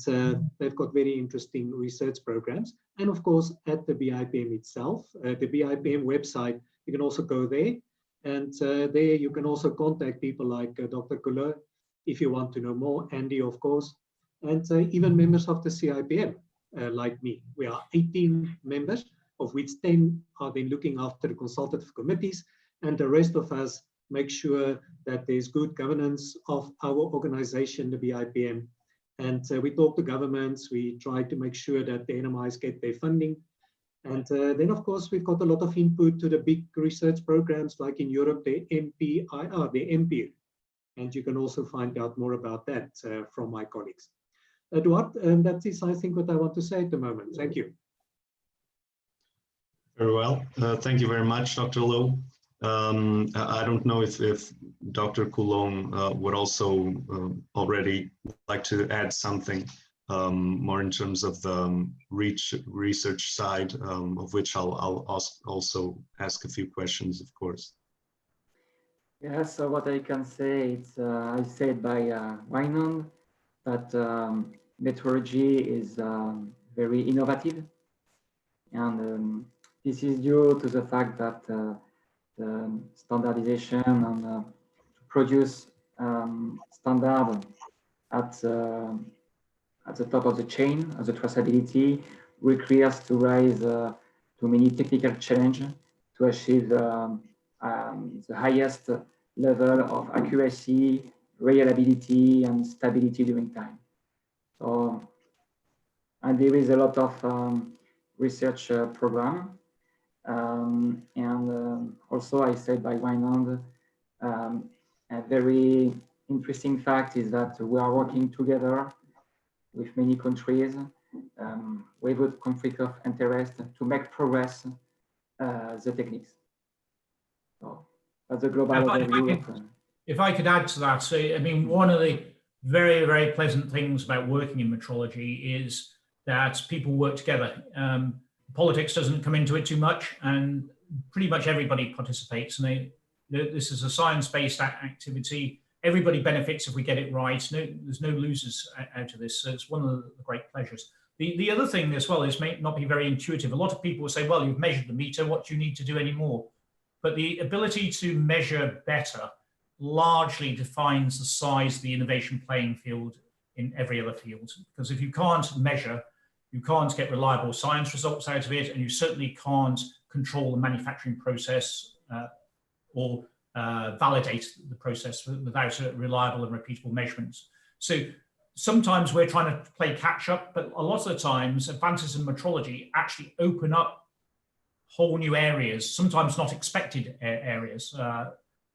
they've got very interesting research programs. And of course, at the VIPN itself, the VIPN website, you can also go there. And there you can also contact people like Dr. Lowe if you want to know more, Andy, of course, and even members of the CIPM, like me. We are 18 members, of which 10 are then looking after the consultative committees, and the rest of us make sure that there's good governance of our organization, the VIPM. And we talk to governments, we try to make sure that the NMIs get their funding. And then, of course, we've got a lot of input to the big research programs, like in Europe, the MPIR, the MPIR. And you can also find out more about that from my colleagues. Eduard, that is, I think, what I want to say at the moment. Thank you. Very well. Thank you very much, Dr. Lowe. I don't know if Dr. Coulomb would also already like to add something more in terms of the research side, of which I'll also ask a few questions, of course. Yeah, so what I can say, it's I said by Wynand that metrology is very innovative, and this is due to the fact that the standardization and to produce standard at the top of the chain, as the traceability, requires to raise too many technical challenges to achieve the highest level of accuracy, reliability, and stability during time. So, and there is a lot of research program. Also, I said by Wynand, a very interesting fact is that we are working together with many countries with a conflict of interest to make progress the techniques. So that's a global overview. If I could add to that, so I mean, one of the very, very pleasant things about working in metrology is that people work together. Politics doesn't come into it too much, and pretty much everybody participates. And this is a science-based activity. Everybody benefits if we get it right. There's no losers out of this. So it's one of the great pleasures. The other thing as well is may not be very intuitive. A lot of people will say, well, you've measured the meter, what do you need to do anymore? But the ability to measure better largely defines the size of the innovation playing field in every other field. Because if you can't measure, you can't get reliable science results out of it, and you certainly can't control the manufacturing process or validate the process without reliable and repeatable measurements. So sometimes we're trying to play catch up, but a lot of the times advances in metrology actually open up whole new areas, sometimes not expected areas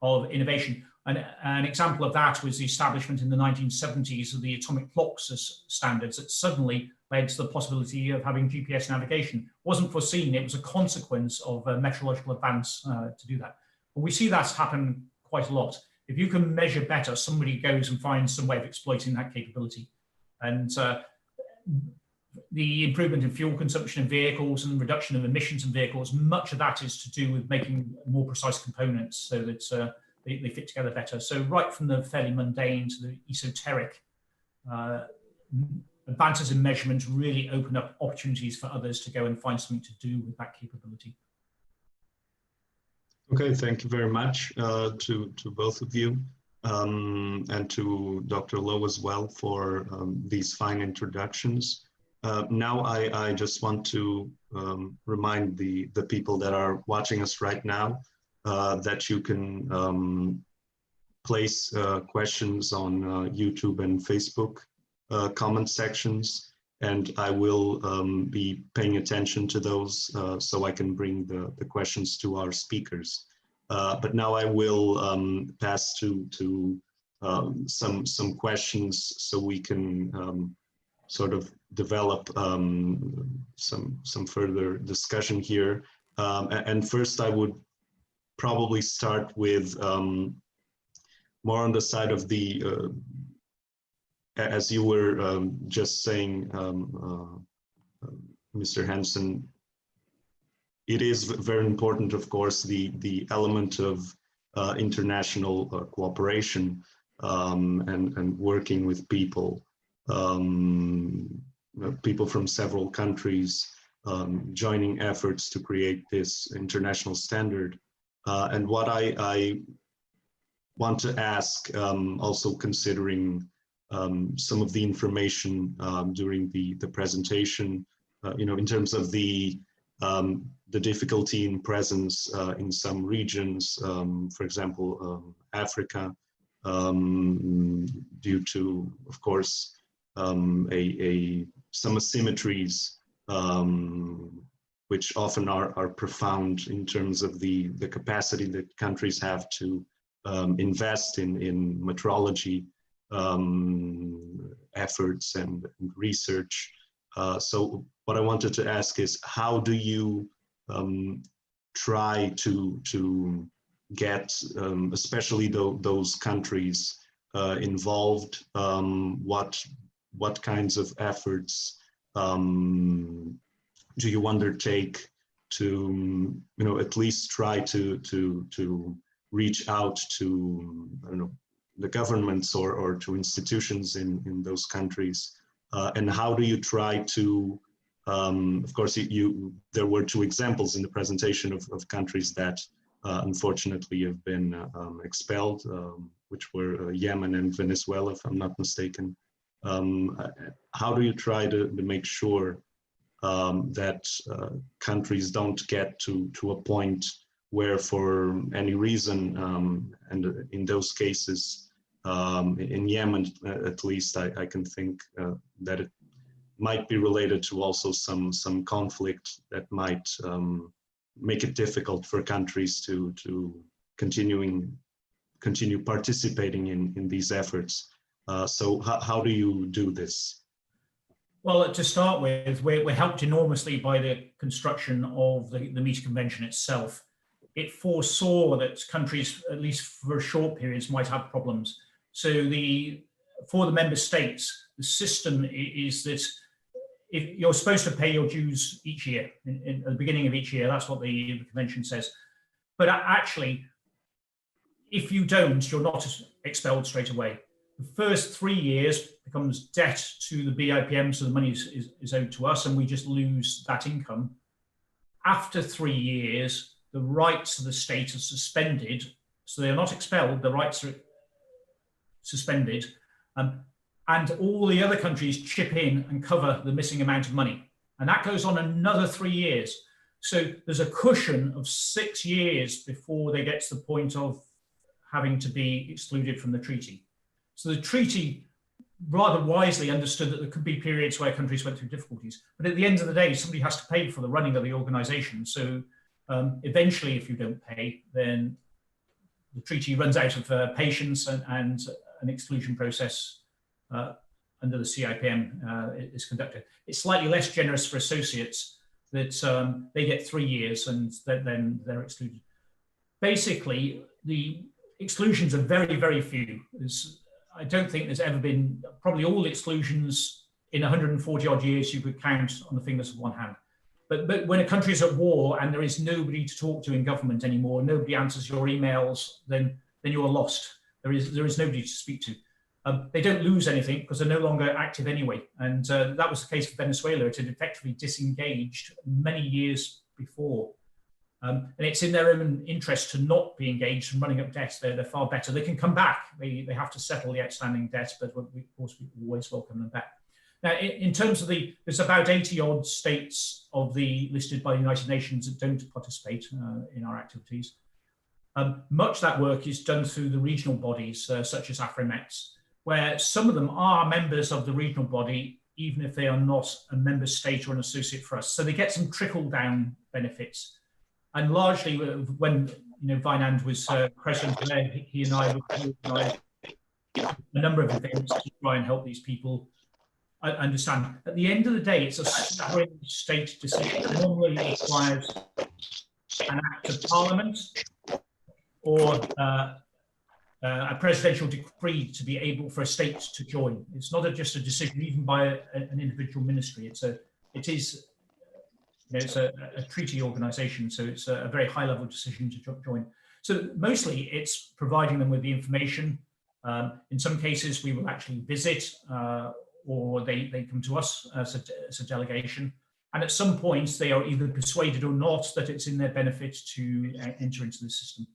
of innovation. An example of that was the establishment in the 1970s of the atomic clocks standards that suddenly led to the possibility of having GPS navigation. It wasn't foreseen, it was a consequence of a metrological advance to do that. But we see that's happen quite a lot. If you can measure better, somebody goes and finds some way of exploiting that capability. And the improvement in fuel consumption in vehicles and reduction of emissions in vehicles, much of that is to do with making more precise components so that they fit together better. So right from the fairly mundane to the esoteric, advances in measurement really open up opportunities for others to go and find something to do with that capability. Okay, thank you very much to both of you and to Dr. Lowe as well for these fine introductions. Now I just want to remind the people that are watching us right now that you can place questions on YouTube and Facebook comment sections, and I will be paying attention to those so I can bring the questions to our speakers. But now I will pass to some questions so we can sort of develop some further discussion here. And first I would probably start with more on the side of the as you were just saying, Mr. Hansen, it is very important, of course, the element of international cooperation and working with people, people from several countries, joining efforts to create this international standard. And what I want to ask, also considering some of the information during the presentation, in terms of the difficulty in presence in some regions, for example, Africa, due to, of course, some asymmetries, which often are profound in terms of the capacity that countries have to invest in metrology efforts and research. So what I wanted to ask is, how do you try to get, especially those countries involved? What kinds of efforts do you undertake to, at least try to reach out to, I don't know, the governments or to institutions in those countries? And how do you try to, of course, there were two examples in the presentation of countries that unfortunately have been expelled, which were Yemen and Venezuela, if I'm not mistaken. How do you try to make sure that countries don't get to a point where, for any reason, and in those cases, in Yemen, at least, I can think that it might be related to also some conflict that might make it difficult for countries to continue participating in these efforts. So how do you do this? Well, to start with, we're helped enormously by the construction of the meter convention itself. It foresaw that countries, at least for short periods, might have problems. So for the member states, the system is that if you're supposed to pay your dues each year, at the beginning of each year, that's what the convention says. But actually, if you don't, you're not expelled straight away. The first 3 years becomes debt to the VIPN, so the money is owed to us, and we just lose that income. After 3 years, the rights of the state are suspended, so they are not expelled, the rights are suspended, and all the other countries chip in and cover the missing amount of money. And that goes on another 3 years. So there's a cushion of 6 years before they get to the point of having to be excluded from the treaty. So the treaty rather wisely understood that there could be periods where countries went through difficulties, but at the end of the day, somebody has to pay for the running of the organization. So eventually, if you don't pay, then the treaty runs out of patience, and an exclusion process under the CIPM is conducted. It's slightly less generous for associates, that they get 3 years and then they're excluded. Basically, the exclusions are very, very few. I don't think there's ever been, probably all the exclusions in 140 odd years you could count on the fingers of one hand. But when a country is at war and there is nobody to talk to in government anymore, nobody answers your emails, then you are lost. There is nobody to speak to. They don't lose anything because they're no longer active anyway. And that was the case for Venezuela. It had effectively disengaged many years before. And it's in their own interest to not be engaged in running up debts. They're far better. They can come back. They have to settle the outstanding debts, but of course we always welcome them back. Now, in terms of there's about 80 odd states of the listed by the United Nations that don't participate in our activities. Much of that work is done through the regional bodies, such as AFRIMEX, where some of them are members of the regional body, even if they are not a member state or an associate for us. So they get some trickle-down benefits. And largely, when Vinand was president there, he and I would organize a number of events to try and help these people understand. At the end of the day, it's a sovereign state decision. It normally requires an act of parliament or a presidential decree to be able for a state to join. It's not just a decision even by an individual ministry. It's a treaty organization, so it's a very high level decision to join. So mostly it's providing them with the information. In some cases we will actually visit or they come to us as a delegation. And at some points they are either persuaded or not that it's in their benefit to enter into the system.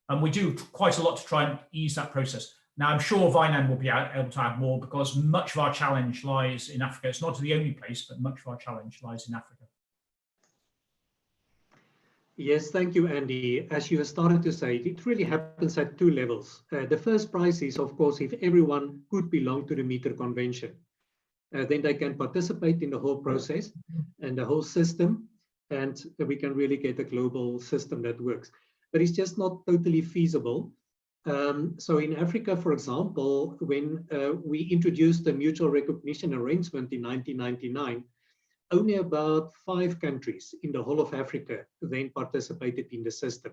And we do quite a lot to try and ease that process. Now, I'm sure VIPN will be able to add more because much of our challenge lies in Africa. It's not the only place, but much of our challenge lies in Africa. Yes, thank you, Andy. As you started to say, it really happens at two levels. The first prize is, of course, if everyone could belong to the meter convention. Then they can participate in the whole process and the whole system, and we can really get a global system that works. But it's just not totally feasible. So in Africa, for example, when we introduced the mutual recognition arrangement in 1999, only about 5 countries in the whole of Africa then participated in the system.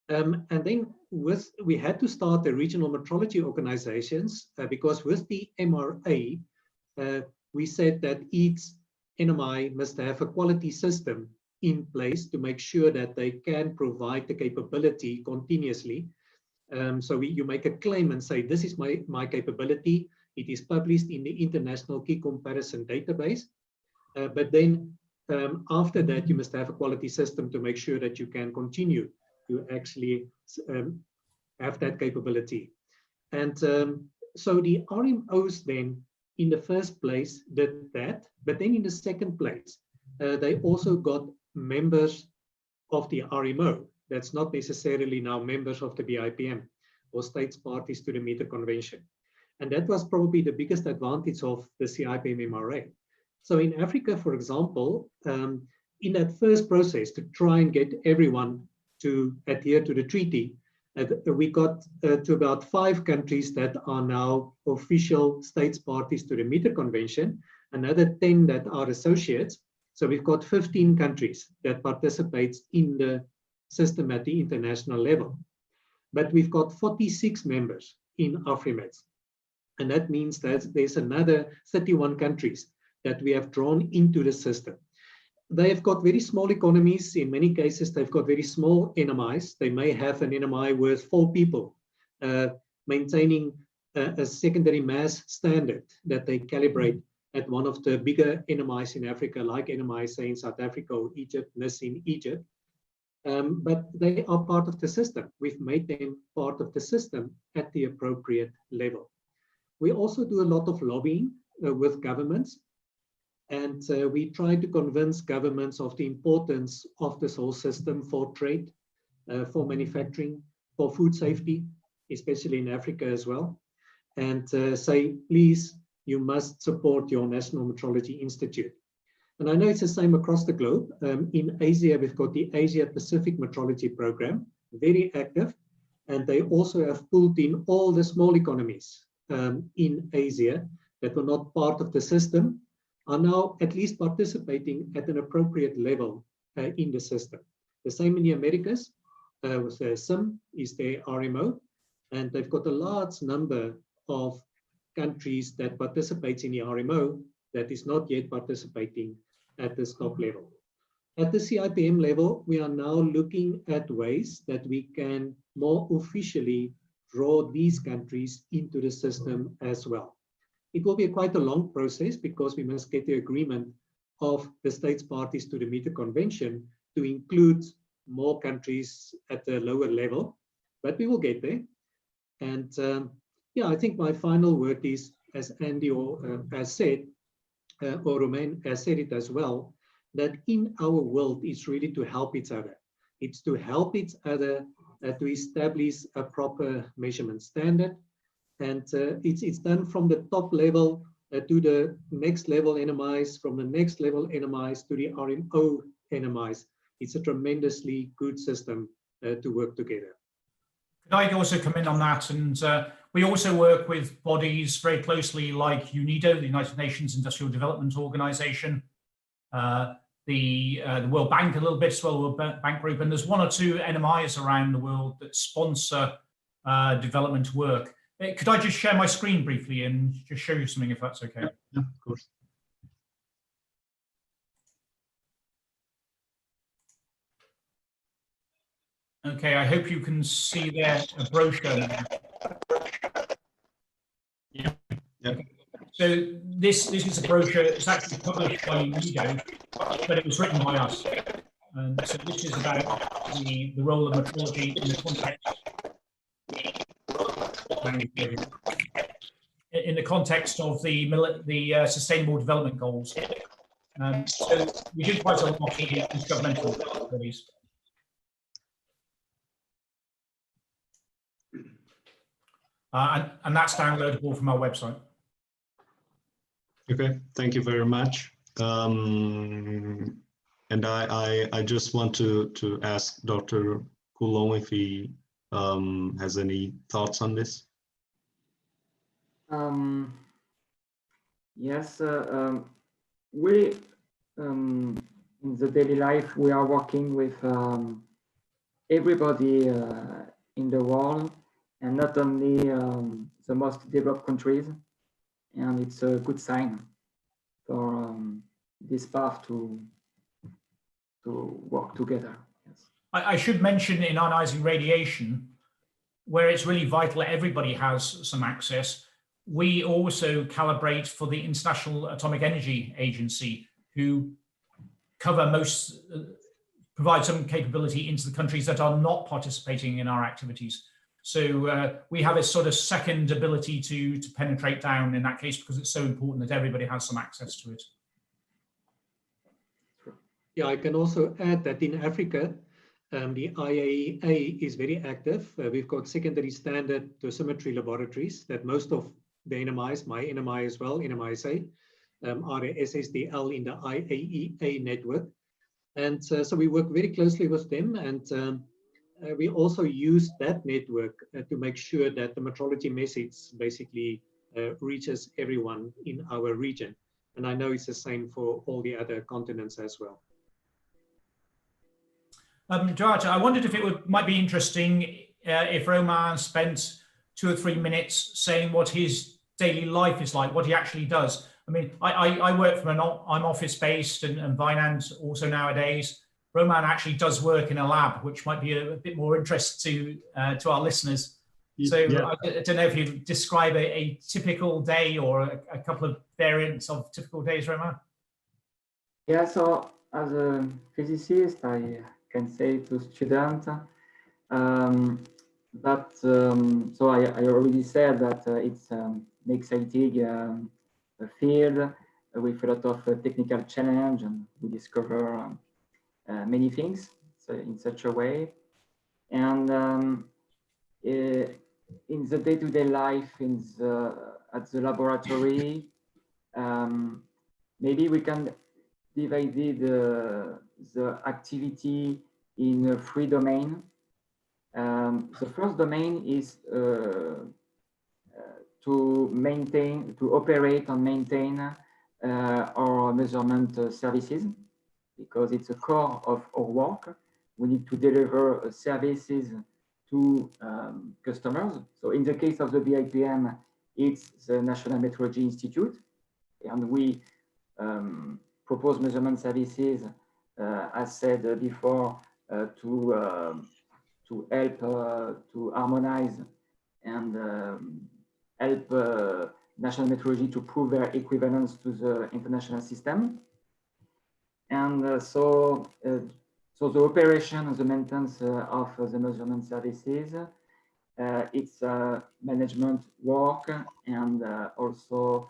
And then we had to start the regional metrology organizations because with the MRA, we said that each NMI must have a quality system in place to make sure that they can provide the capability continuously. So you make a claim and say, this is my capability. It is published in the International Key Comparison Database. But then after that, you must have a quality system to make sure that you can continue to actually have that capability. And so the RMOs then in the first place did that, but then in the second place, they also got members of the RMO. That's not necessarily now members of the VIPN or states parties to the meter convention. And that was probably the biggest advantage of the CIPM MRA. So in Africa, for example, in that first process to try and get everyone to adhere to the treaty, we got to about 5 countries that are now official states parties to the meter convention, another 10 that are associates. So we've got 15 countries that participate in the system at the international level. But we've got 46 members in AfriMets. And that means that there's another 31 countries that we have drawn into the system. They have got very small economies. In many cases, they've got very small NMIs. They may have an NMI with 4 people maintaining a secondary mass standard that they calibrate at one of the bigger NMIs in Africa, like NMI, say, in South Africa or Egypt, NIS in Egypt. But they are part of the system. We've made them part of the system at the appropriate level. We also do a lot of lobbying with governments. And we try to convince governments of the importance of this whole system for trade, for manufacturing, for food safety, especially in Africa as well. And say, please, you must support your National Metrology Institute. And I know it's the same across the globe. In Asia, we've got the Asia Pacific Metrology Program, very active. And they also have pulled in all the small economies in Asia that were not part of the system, are now at least participating at an appropriate level in the system. The same in the Americas, with SIM is their RMO, and they've got a large number of countries that participates in the RMO that is not yet participating at this top level. At the CIPM level, we are now looking at ways that we can more officially draw these countries into the system as well. It will be quite a long process because we must get the agreement of the states parties to the meter convention to include more countries at the lower level, but we will get there. And yeah, I think my final word is, as Andy has said, or Romain has said it as well, that in our world, it's really to help each other. It's to help each other to establish a proper measurement standard. And it's done from the top level to the next level NMIs, from the next level NMIs to the RMO NMIs. It's a tremendously good system to work together. Could I also come in on that? And we also work with bodies very closely like UNIDO, the United Nations Industrial Development Organization, the World Bank a little bit as well, World Bank Group, and there's 1 or 2 NMIs around the world that sponsor development work. Could I just share my screen briefly and just show you something, if that's okay? Yeah, of course. Okay, I hope you can see there a brochure now. Yeah. Yep. So this is a brochure. It's actually published by UNIDO, but it was written by us. And so this is about the role of metrology in the context of the Sustainable Development Goals. So we did quite a lot in governmental bodies. And that's downloadable from our website. Okay, thank you very much. And I just want to ask Dr. Coulon if he has any thoughts on this. Yes, we in the daily life we are working with everybody in the world, and not only the most developed countries, and it's a good sign for this path to work together. Yes. I should mention in ionizing radiation, where it's really vital that everybody has some access, we also calibrate for the International Atomic Energy Agency, who provide some capability into the countries that are not participating in our activities. So we have a sort of second ability to penetrate down in that case, because it's so important that everybody has some access to it. Yeah, I can also add that in Africa, the IAEA is very active. We've got secondary standard dosimetry laboratories that most of the NMIs, my NMI as well, NMISA, are a SSDL in the IAEA network. And so we work very closely with them, and we also use that network to make sure that the metrology message basically reaches everyone in our region. And I know it's the same for all the other continents as well. Director, I wondered if it might be interesting if Romain spent 2 or 3 minutes saying what his daily life is like, what he actually does. I mean, I work from I'm office-based and finance also nowadays. Romain actually does work in a lab, which might be a bit more interest to our listeners. So yeah. I don't know if you describe a typical day or a couple of variants of typical days, Romain. Yeah, so as a physicist, I can say to students that, so I already said that it's an exciting field with a lot of technical challenge, and we discover many things in such a way. And in the day-to-day life at the laboratory, maybe we can divide the activity in 3 domains. The first domain is to operate and maintain our measurement services, because it's a core of our work. We need to deliver services to customers. So in the case of the VIPN, it's the National Metrology Institute, and we propose measurement services, as said before, to help to harmonize and help national metrology to prove their equivalence to the international system. And so the operation and the maintenance of the measurement services, it's management work and also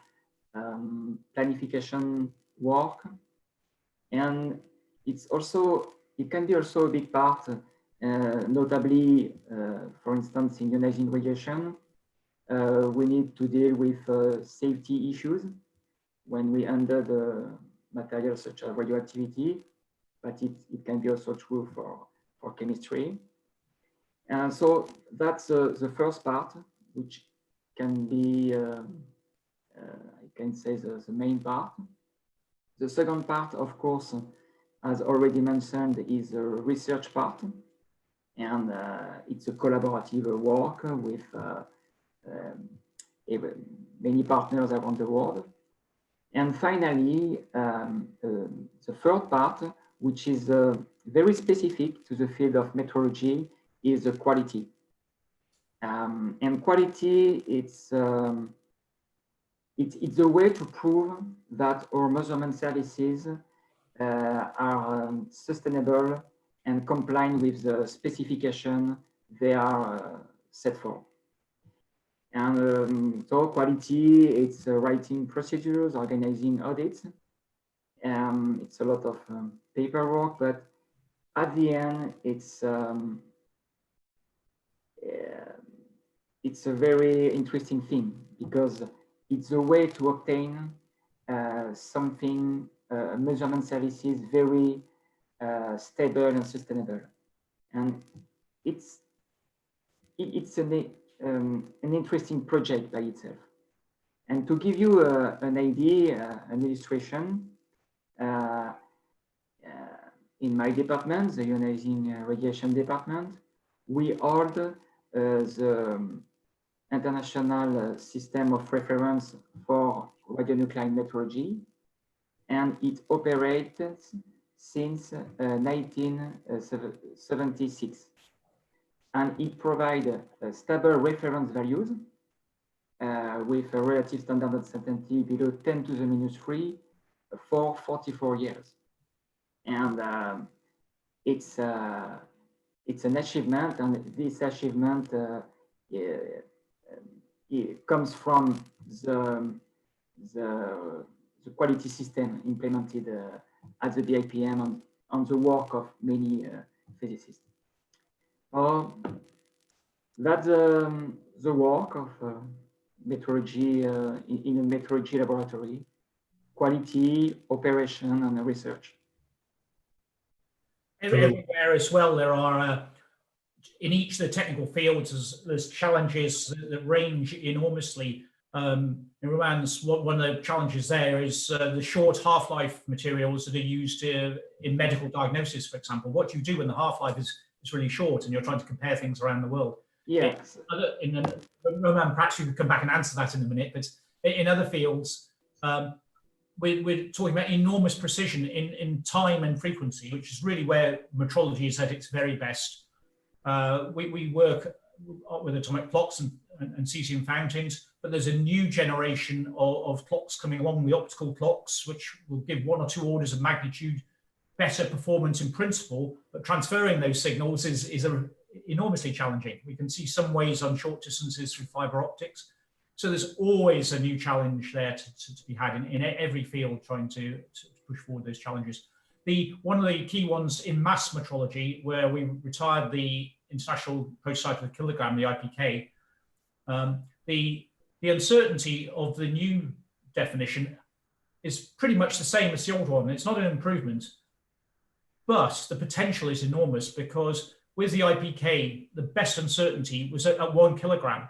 planification work. And it can be also a big part, notably, for instance, in ionizing radiation, we need to deal with safety issues when we handle the materials such as radioactivity, but it can be also true for chemistry. And so that's the first part, which can be, I can say, the main part. The second part, of course, as already mentioned, is the research part. And it's a collaborative work with many partners around the world. And finally, the third part, which is very specific to the field of metrology, is the quality. And quality, it's a way to prove that our measurement services are sustainable and complying with the specification they are set for. And so quality, it's writing procedures, organizing audits. It's a lot of paperwork, but at the end, it's a very interesting thing because it's a way to obtain something, measurement services, very stable and sustainable. And it's an interesting project by itself. And to give you an idea, an illustration, in my department, the ionizing radiation department, we hold the international system of reference for radionuclide metrology, and it operates since 1976. And it provides stable reference values with a relative standard uncertainty below 10 to the -3 for 44 years. And it's an achievement, and this achievement it comes from the quality system implemented at the VIPN on the work of many physicists. That's the work of metrology in a metrology laboratory, quality, operation, and research. Everywhere as well, there are, in each of the technical fields, there's challenges that range enormously. In Roman's, one of the challenges there is the short half-life materials that are used in medical diagnosis, for example. What do you do when the half-life is really short and you're trying to compare things around the world? Yes. Roman, perhaps you could come back and answer that in a minute, but in other fields, we're talking about enormous precision in time and frequency, which is really where metrology is at its very best. We work with atomic clocks and cesium fountains, but there's a new generation of clocks coming along, the optical clocks, which will give 1 or 2 orders of magnitude better performance in principle, but transferring those signals is enormously challenging. We can see some ways on short distances through fiber optics. So there's always a new challenge there to be had in every field, trying to push forward those challenges. One of the key ones in mass metrology, where we retired the International Prototype of the Kilogram, the IPK, the uncertainty of the new definition is pretty much the same as the old one. It's not an improvement, but the potential is enormous because with the IPK, the best uncertainty was at 1 kilogram.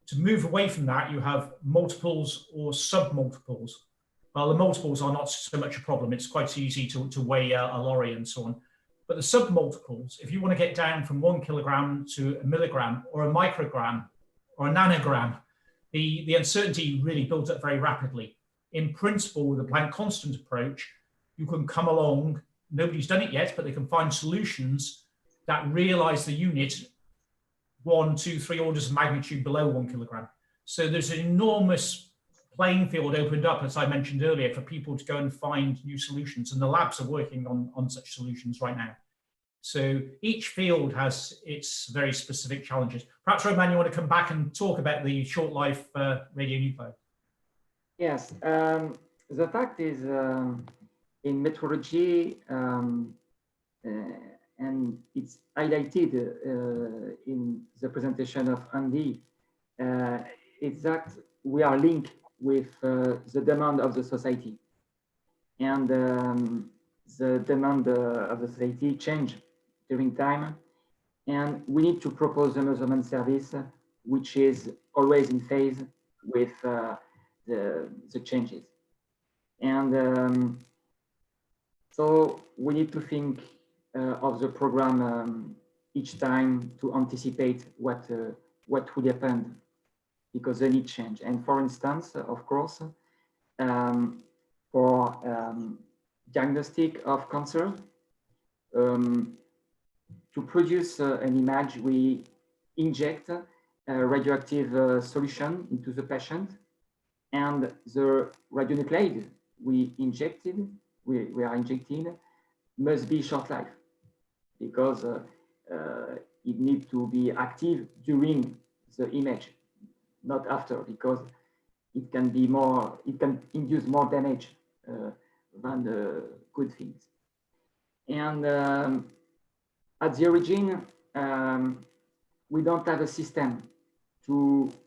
To move away from that, you have multiples or sub-multiples. Well, the multiples are not so much a problem. It's quite easy to weigh a lorry and so on. But the sub-multiples, if you want to get down from 1 kilogram to a milligram or a microgram or a nanogram, the uncertainty really builds up very rapidly. In principle, with a Planck constant approach, you can come along, nobody's done it yet, but they can find solutions that realize the unit 1, 2, 3 orders of magnitude below 1 kilogram. So there's an enormous playing field opened up, as I mentioned earlier, for people to go and find new solutions. And the labs are working on such solutions right now. So each field has its very specific challenges. Perhaps, Roman, you want to come back and talk about the short life radionuclide? Yes, the fact is in metrology, and it's highlighted in the presentation of Andy, is that we are linked with the demand of the society. And the demand of the society change during time. And we need to propose a measurement service which is always in phase with the changes. And so we need to think of the program each time to anticipate what would happen, because they need change. And for instance, of course, for diagnostic of cancer, to produce an image, we inject a radioactive solution into the patient, and the radionuclide we are injecting must be short-lived, because it needs to be active during the image, not after, because it can induce more damage than the good things. And at the origin, we don't have a system to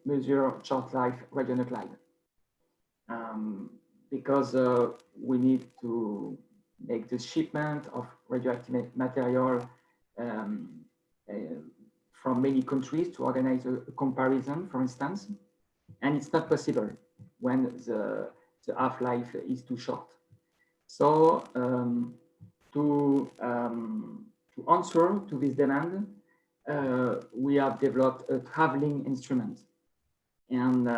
measure short-life radionuclide, because we need to make the shipment of radioactive material from many countries to organize a comparison, for instance, and it's not possible when the half-life is too short. So to answer to this demand, we have developed a traveling instrument, and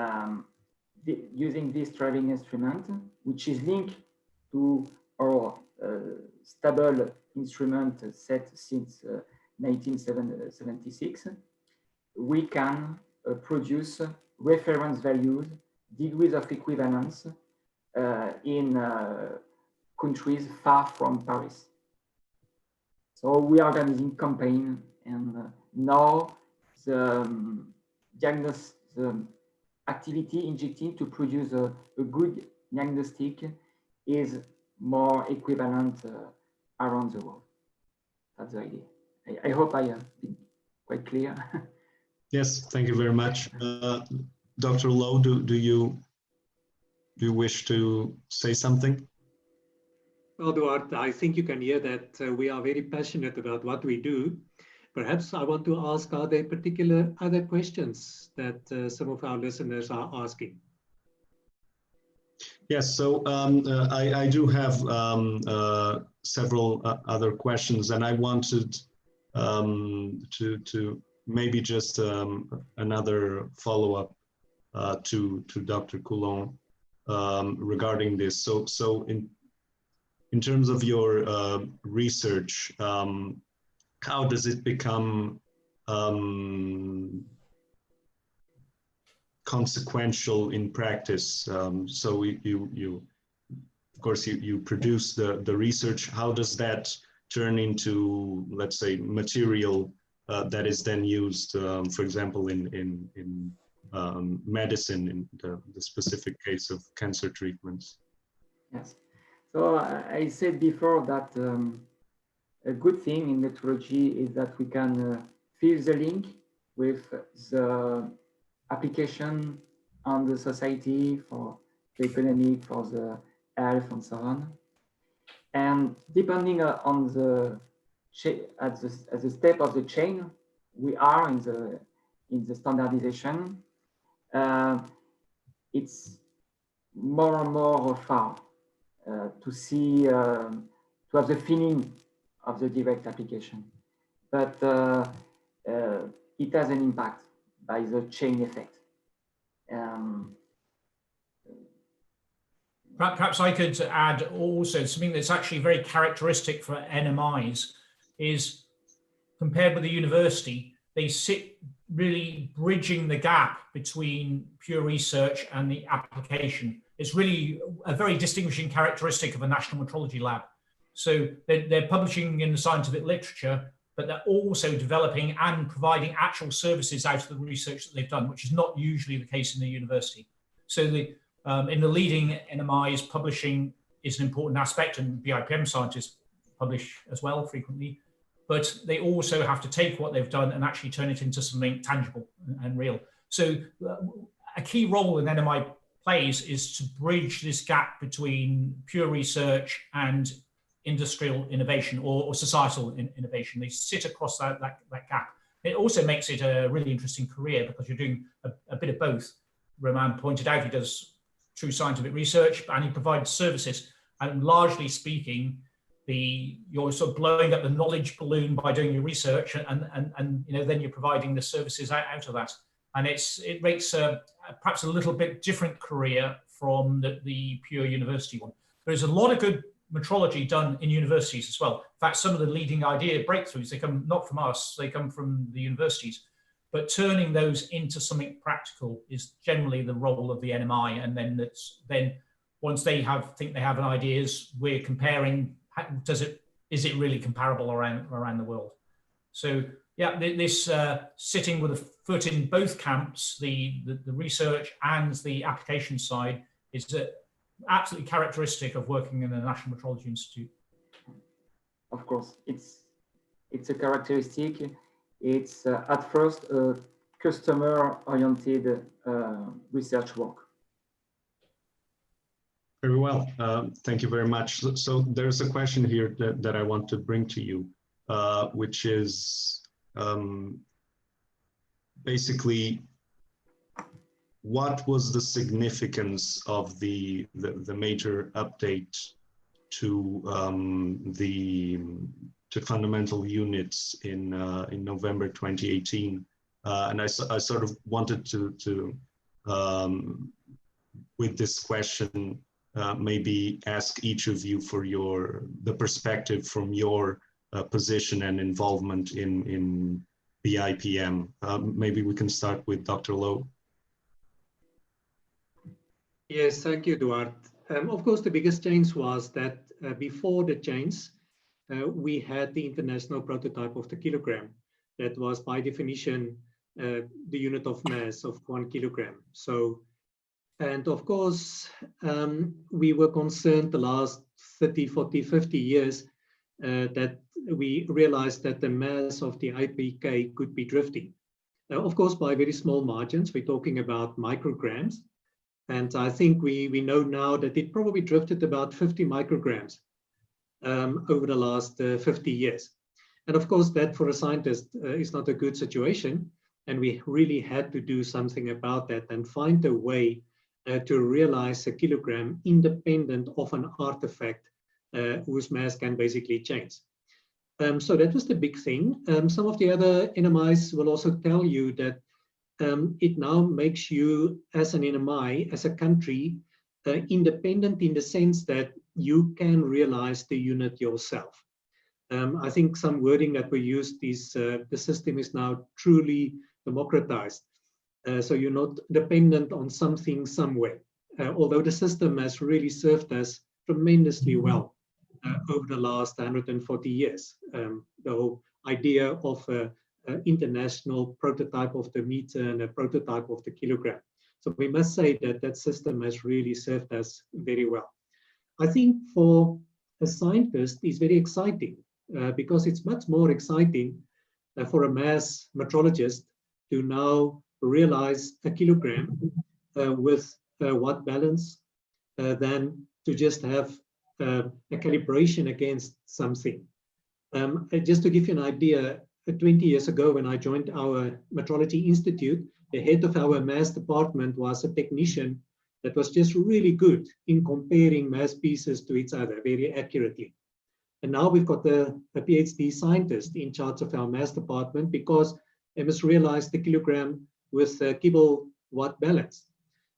using this traveling instrument, which is linked to our stable instrument set since 1976, we can produce reference values, degrees of equivalence in countries far from Paris. So we are organizing campaign, and now the activity injecting to produce a good diagnostic is more equivalent around the world. That's the idea. I hope I have been quite clear. Yes, thank you very much. Dr. Lowe, do you wish to say something? Well, Duarte, I think you can hear that we are very passionate about what we do. Perhaps I want to ask, are there particular other questions that some of our listeners are asking? Yes, so I do have several other questions, and I wanted to maybe just another follow-up to Dr. Coulon regarding this. So in terms of your research, how does it become consequential in practice? So you of course you produce the research. How does that turn into, let's say, material that is then used, for example, in medicine, in the specific case of cancer treatments? Yes. So I said before that a good thing in metrology is that we can fill the link with the application on the society, for the economy, for the health, and so on. And depending on the at the step of the chain we are in the standardization, it's more and more far to see, to have the feeling of the direct application, but it has an impact by the chain effect. Perhaps I could add also something that's actually very characteristic for NMIs is, compared with the university, they sit really bridging the gap between pure research and the application. It's really a very distinguishing characteristic of a national metrology lab. So they're publishing in the scientific literature, but they're also developing and providing actual services out of the research that they've done, which is not usually the case in the university. So in the leading NMIs, publishing is an important aspect, and VIPN scientists publish as well frequently, but they also have to take what they've done and actually turn it into something tangible and real. So a key role an NMI plays is to bridge this gap between pure research and industrial innovation or societal innovation. They sit across that gap. It also makes it a really interesting career because you're doing a bit of both. Roman pointed out he does true scientific research and he provides services. And largely speaking, you're sort of blowing up the knowledge balloon by doing your research, and then you're providing the services out of that. And it makes perhaps a little bit different career from the pure university one. There's a lot of good metrology done in universities as well. In fact, some of the leading idea breakthroughs, they come not from us, they come from the universities. But turning those into something practical is generally the role of the NMI. And then once they think they have an idea, we're comparing, is it really comparable around the world? So yeah, this sitting with a foot in both camps, the research and the application side, is absolutely characteristic of working in the National Metrology Institute. Of course, it's a characteristic. It's at first a customer-oriented research work. Very well. Thank you very much. So there's a question here that I want to bring to you, which is basically, what was the significance of the major update to fundamental units in November 2018? And I sort of wanted to with this question, maybe ask each of you for the perspective from your position and involvement in VIPN. Maybe we can start with Dr. Lowe. Yes, thank you, Eduard. Of course, the biggest change was that before the change, we had the international prototype of the kilogram. That was by definition the unit of mass of 1 kilogram. So, and of course, we were concerned the last 30, 40, 50 years that we realized that the mass of the IPK could be drifting. Of course, by very small margins, we're talking about micrograms. And I think we know now that it probably drifted about 50 micrograms over the last 50 years. And of course, that for a scientist is not a good situation. And we really had to do something about that and find a way to realize a kilogram independent of an artifact whose mass can basically change. So that was the big thing. Some of the other NMIs will also tell you that it now makes you, as an NMI, as a country, independent in the sense that you can realize the unit yourself. I think some wording that we used is the system is now truly democratized. So you're not dependent on something somewhere, although the system has really served us tremendously well over the last 140 years. The whole idea of international prototype of the meter and a prototype of the kilogram. So we must say that that system has really served us very well. I think for a scientist, it's very exciting because it's much more exciting for a mass metrologist to now realize a kilogram with watt balance than to just have a calibration against something. Just to give you an idea, 20 years ago, when I joined our Metrology Institute, the head of our mass department was a technician that was just really good in comparing mass pieces to each other very accurately. And now we've got a PhD scientist in charge of our mass department because they must realize the kilogram with kilowatt balance.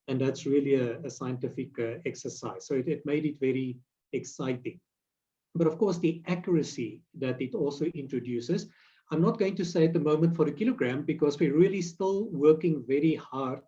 And that's really a scientific exercise. So it made it very exciting. But of course, the accuracy that it also introduces, I'm not going to say at the moment for the kilogram because we're really still working very hard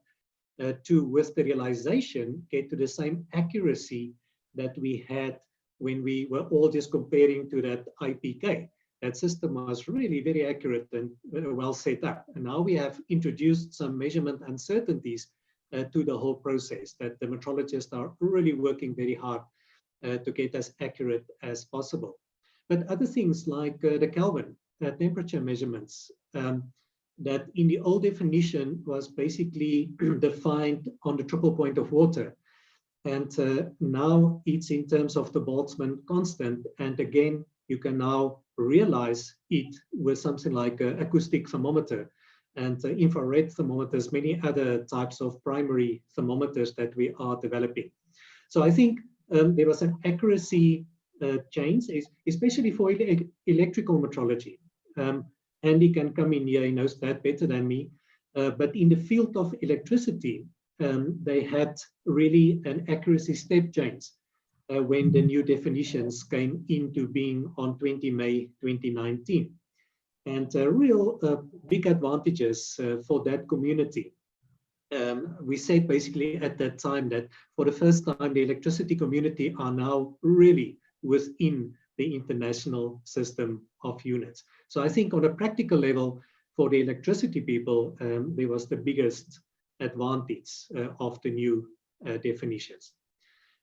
to, with the realization, get to the same accuracy that we had when we were all just comparing to that IPK. That system was really very accurate and well set up. And now we have introduced some measurement uncertainties to the whole process that the metrologists are really working very hard to get as accurate as possible. But other things like the Kelvin temperature measurements that in the old definition was basically defined on the triple point of water. And now it's in terms of the Boltzmann constant. And again, you can now realize it with something like an acoustic thermometer and infrared thermometers, many other types of primary thermometers that we are developing. So I think there was an accuracy chains, especially for electrical metrology. Andy can come in here, he knows that better than me. But in the field of electricity, they had really an accuracy step change when the new definitions came into being on 20 May 2019. And real big advantages for that community. We said basically at that time that for the first time, the electricity community are now really within the international system of units. So I think on a practical level, for the electricity people, there was the biggest advantage of the new definitions.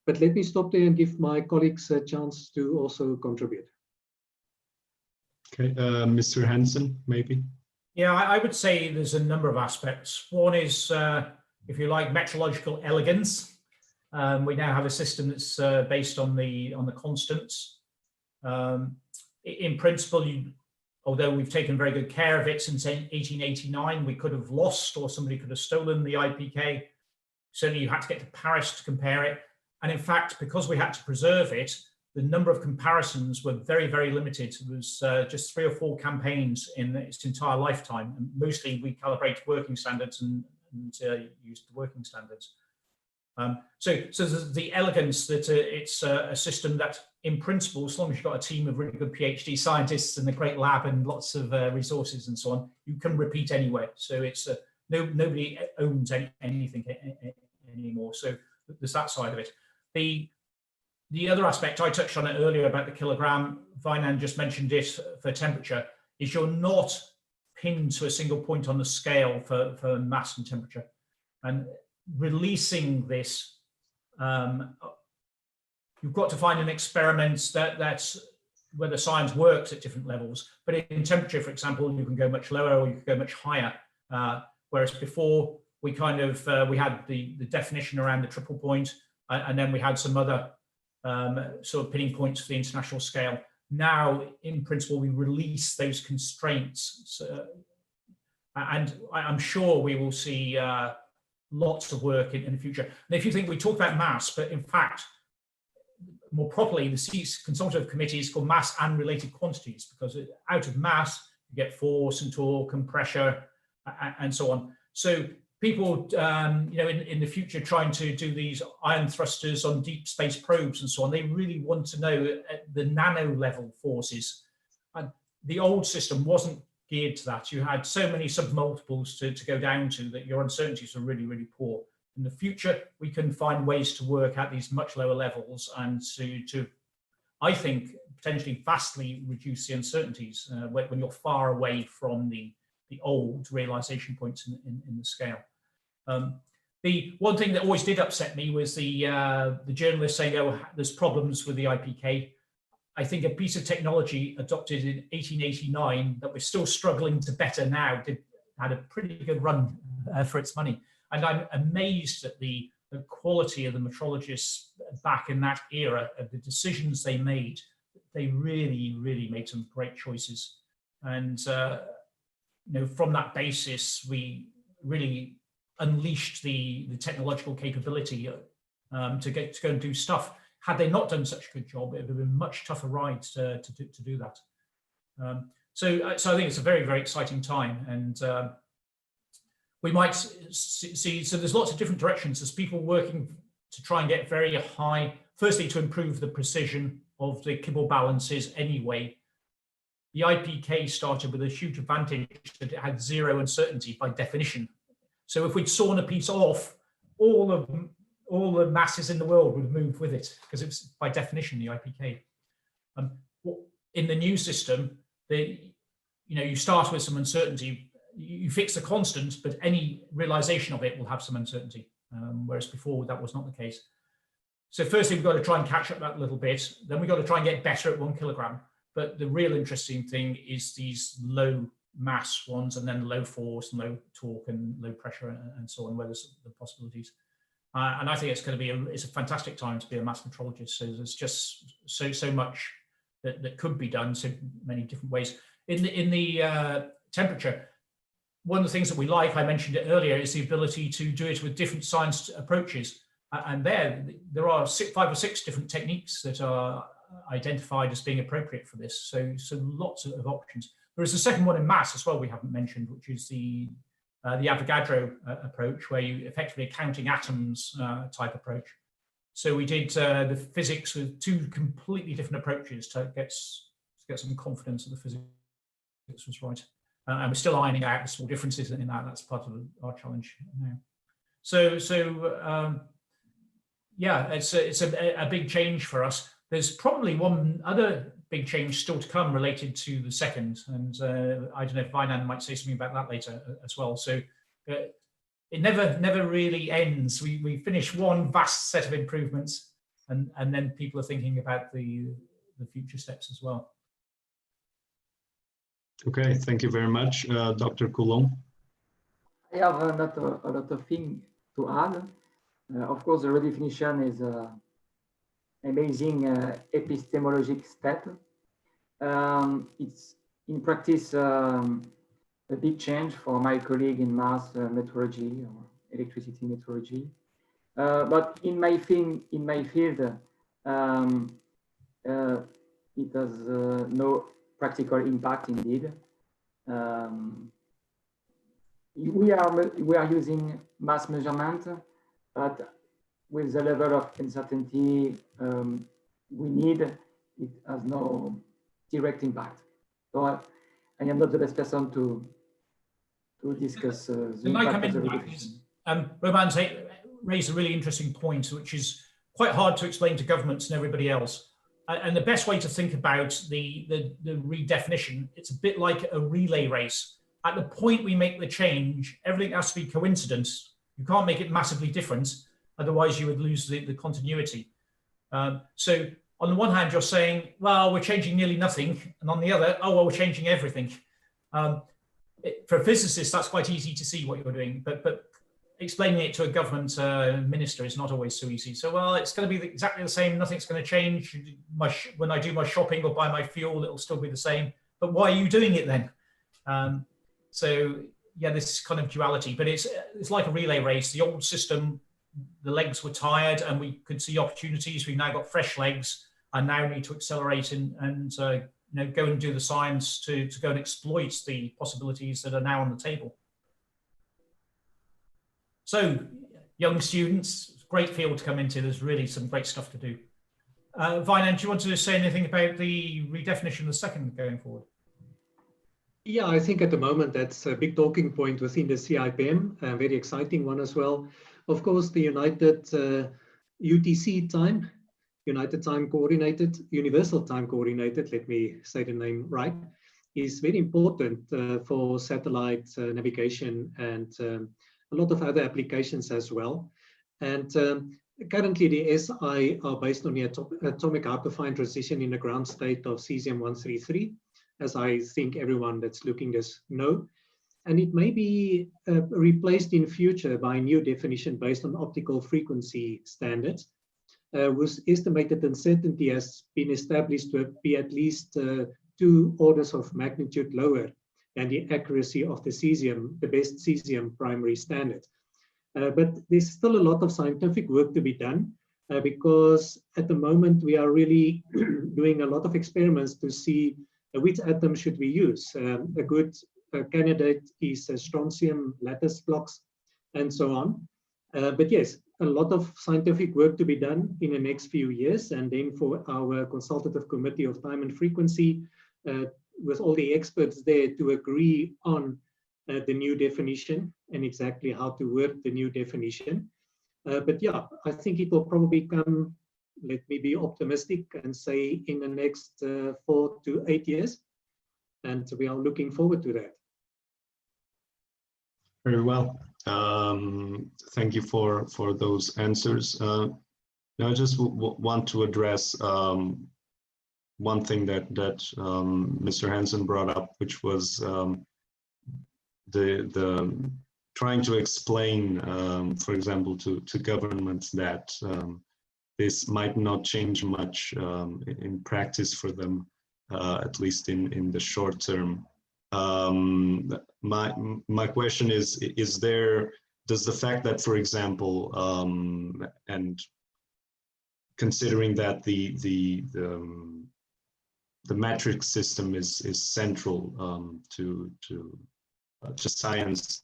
But let me stop there and give my colleagues a chance to also contribute. Okay, Mr. Hansen, maybe. Yeah, I would say there's a number of aspects. One is, if you like, metrological elegance. We now have a system that's based on the constants. In principle, although we've taken very good care of it since 1889, we could have lost or somebody could have stolen the IPK. Certainly you had to get to Paris to compare it. And in fact, because we had to preserve it, the number of comparisons were very, very limited. It was just 3 or 4 campaigns in its entire lifetime. And mostly we calibrated working standards and used the working standards. So there's the elegance that it's a system that, in principle, as long as you've got a team of really good PhD scientists and a great lab and lots of resources and so on, you can repeat anywhere. So it's nobody owns anything anymore. So there's that side of it. The other aspect, I touched on it earlier about the kilogram, VIPN just mentioned it for temperature, is you're not pinned to a single point on the scale for mass and temperature. And releasing this, you've got to find an experiment that's where the science works at different levels. But in temperature, for example, you can go much lower or you can go much higher. Whereas before, we kind of, we had the definition around the triple point, and then we had some other sort of pinning points for the international scale. Now, in principle, we release those constraints. And I'm sure we will see lots of work in the future. And if you think, we talk about mass, but in fact, more properly, the CEAS consultative committee is called mass and related quantities, because out of mass, you get force and torque and pressure and so on. So people, in the future, trying to do these ion thrusters on deep space probes and so on, they really want to know the nano level forces. And the old system wasn't geared to that. You had so many submultiples to go down to that your uncertainties are really, really poor. In the future, we can find ways to work at these much lower levels and to I think, potentially vastly reduce the uncertainties when you're far away from the old realization points in the scale. The one thing that always did upset me was the journalists saying, oh, there's problems with the IPK. I think a piece of technology adopted in 1889 that we're still struggling to better now had a pretty good run for its money. And I'm amazed at the quality of the metrologists back in that era, of the decisions they made. They really, really made some great choices. And from that basis, we really unleashed the technological capability to go and do stuff. Had they not done such a good job, it would have been a much tougher ride to do that. So I think it's a very, very exciting time. And we might see, so there's lots of different directions. There's people working to try and get very high, firstly, to improve the precision of the Kibble balances anyway. The IPK started with a huge advantage that it had zero uncertainty by definition. So if we'd sawn a piece off, all the masses in the world would have moved with it, because it was by definition the IPK. In the new system, you start with some uncertainty. You fix the constant, but any realization of it will have some uncertainty, whereas before that was not the case. So firstly, we've got to try and catch up that little bit. Then we've got to try and get better at 1 kilogram. But the real interesting thing is these low mass ones, and then low force and low torque and low pressure and so on, where there's the possibilities. And I think it's going to be it's a fantastic time to be a mass metrologist. So there's just so much that could be done, so many different ways. In the temperature, one of the things that we like, I mentioned it earlier, is the ability to do it with different science approaches. And there are 5 or 6 different techniques that are identified as being appropriate for this. So lots of options. There is a second one in mass as well we haven't mentioned, which is the Avogadro approach, where you effectively counting atoms type approach. So we did the physics with two completely different approaches to get some confidence that the physics was right. And we're still ironing out the small differences in that. That's part of our challenge now. Yeah, it's a big change for us. There's probably one other big change still to come related to the second, and I don't know if Vainan might say something about that later as well. So it never really ends. We finish one vast set of improvements, and then people are thinking about the future steps as well. Okay, thank you very much, Dr. Coulon. I have a lot of things to add. Of course, the redefinition is an amazing epistemologic step. It's in practice a big change for my colleague in mass metrology or electricity metrology. But in my field, it has no practical impact indeed. We are using mass measurement, but with the level of uncertainty we need, it has no direct impact. So I am not the best person to discuss the impact of the redefinition. Roman's raised a really interesting point, which is quite hard to explain to governments and everybody else. And the best way to think about the redefinition, it's a bit like a relay race. At the point we make the change, everything has to be coincidence. You can't make it massively different, otherwise you would lose the continuity. So on the one hand, you're saying, well, we're changing nearly nothing. And on the other, oh, well, we're changing everything. For a physicist, that's quite easy to see what you're doing, but explaining it to a government minister is not always so easy. So, well, it's going to be exactly the same. Nothing's going to change. When I do my shopping or buy my fuel, it'll still be the same. But why are you doing it then? So, yeah, this kind of duality. But it's like a relay race. The old system, the legs were tired, and we could see opportunities. We've now got fresh legs, and now need to accelerate and go and do the science to go and exploit the possibilities that are now on the table. So, young students, great field to come into. There's really some great stuff to do. Vainan, do you want to say anything about the redefinition of the second going forward? Yeah, I think at the moment that's a big talking point within the CIPM, a very exciting one as well. Of course, the UTC time, United Time Coordinated, Universal Time Coordinated, let me say the name right, is very important for satellite navigation and a lot of other applications as well. And currently the SI are based on the atomic hyperfine transition in the ground state of cesium-133, as I think everyone that's looking this know. And it may be replaced in future by a new definition based on optical frequency standards, whose estimated uncertainty has been established to be at least 2 orders of magnitude lower than the accuracy of the cesium, the best cesium primary standard. But there's still a lot of scientific work to be done because at the moment we are really doing a lot of experiments to see which atom should we use. A good candidate is strontium lattice blocks and so on. But yes, a lot of scientific work to be done in the next few years. And then for our consultative committee of time and frequency, with all the experts there to agree on the new definition and exactly how to work the new definition. But yeah, I think it will probably come, let me be optimistic and say in the next 4 to 8 years. And we are looking forward to that. Very well. Thank you for those answers. Now I just want to address one thing that Mr. Hansen brought up, which was the trying to explain, for example, to governments that this might not change much in practice for them, at least in the short term. My question is does the fact that, for example, and considering that the metric system is central to science,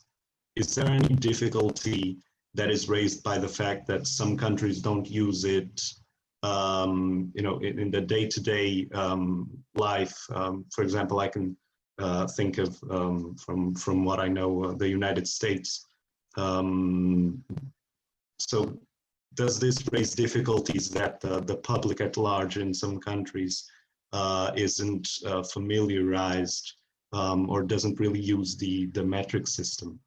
is there any difficulty that is raised by the fact that some countries don't use it, in the day-to-day life? For example, I can think of from what I know, the United States. So does this raise difficulties that the public at large in some countries isn't familiarized or doesn't really use the metric system?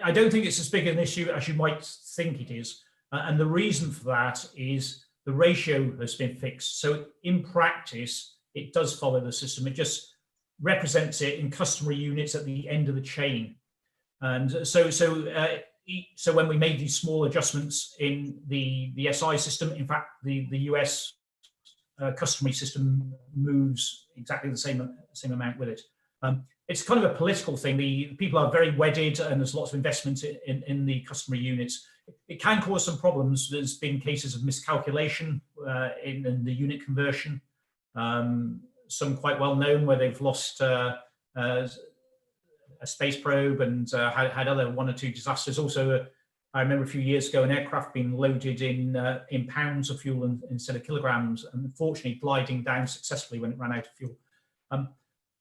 I don't think it's as big an issue as you might think it is. And the reason for that is the ratio has been fixed. So in practice, it does follow the system. It just represents it in customary units at the end of the chain. And so when we made these small adjustments in the SI system, in fact, the US customary system moves exactly the same amount with it. It's kind of a political thing. The people are very wedded, and there's lots of investment in the customary units. It can cause some problems. There's been cases of miscalculation in the unit conversion. Some quite well known where they've lost a space probe and had other one or two disasters. Also, I remember a few years ago, an aircraft being loaded in pounds of fuel instead of kilograms, and unfortunately gliding down successfully when it ran out of fuel.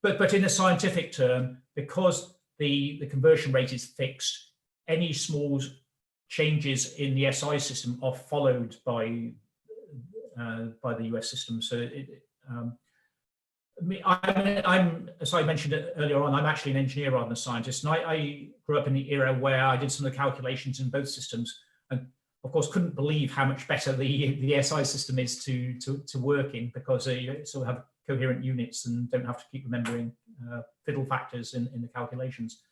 But in a scientific term, because the conversion rate is fixed, any small changes in the SI system are followed by the US system. So I'm, as I mentioned earlier on, I'm actually an engineer rather than a scientist, and I grew up in the era where I did some of the calculations in both systems, and of course couldn't believe how much better the SI system is to work in, because you sort of have coherent units and don't have to keep remembering fiddle factors in the calculations.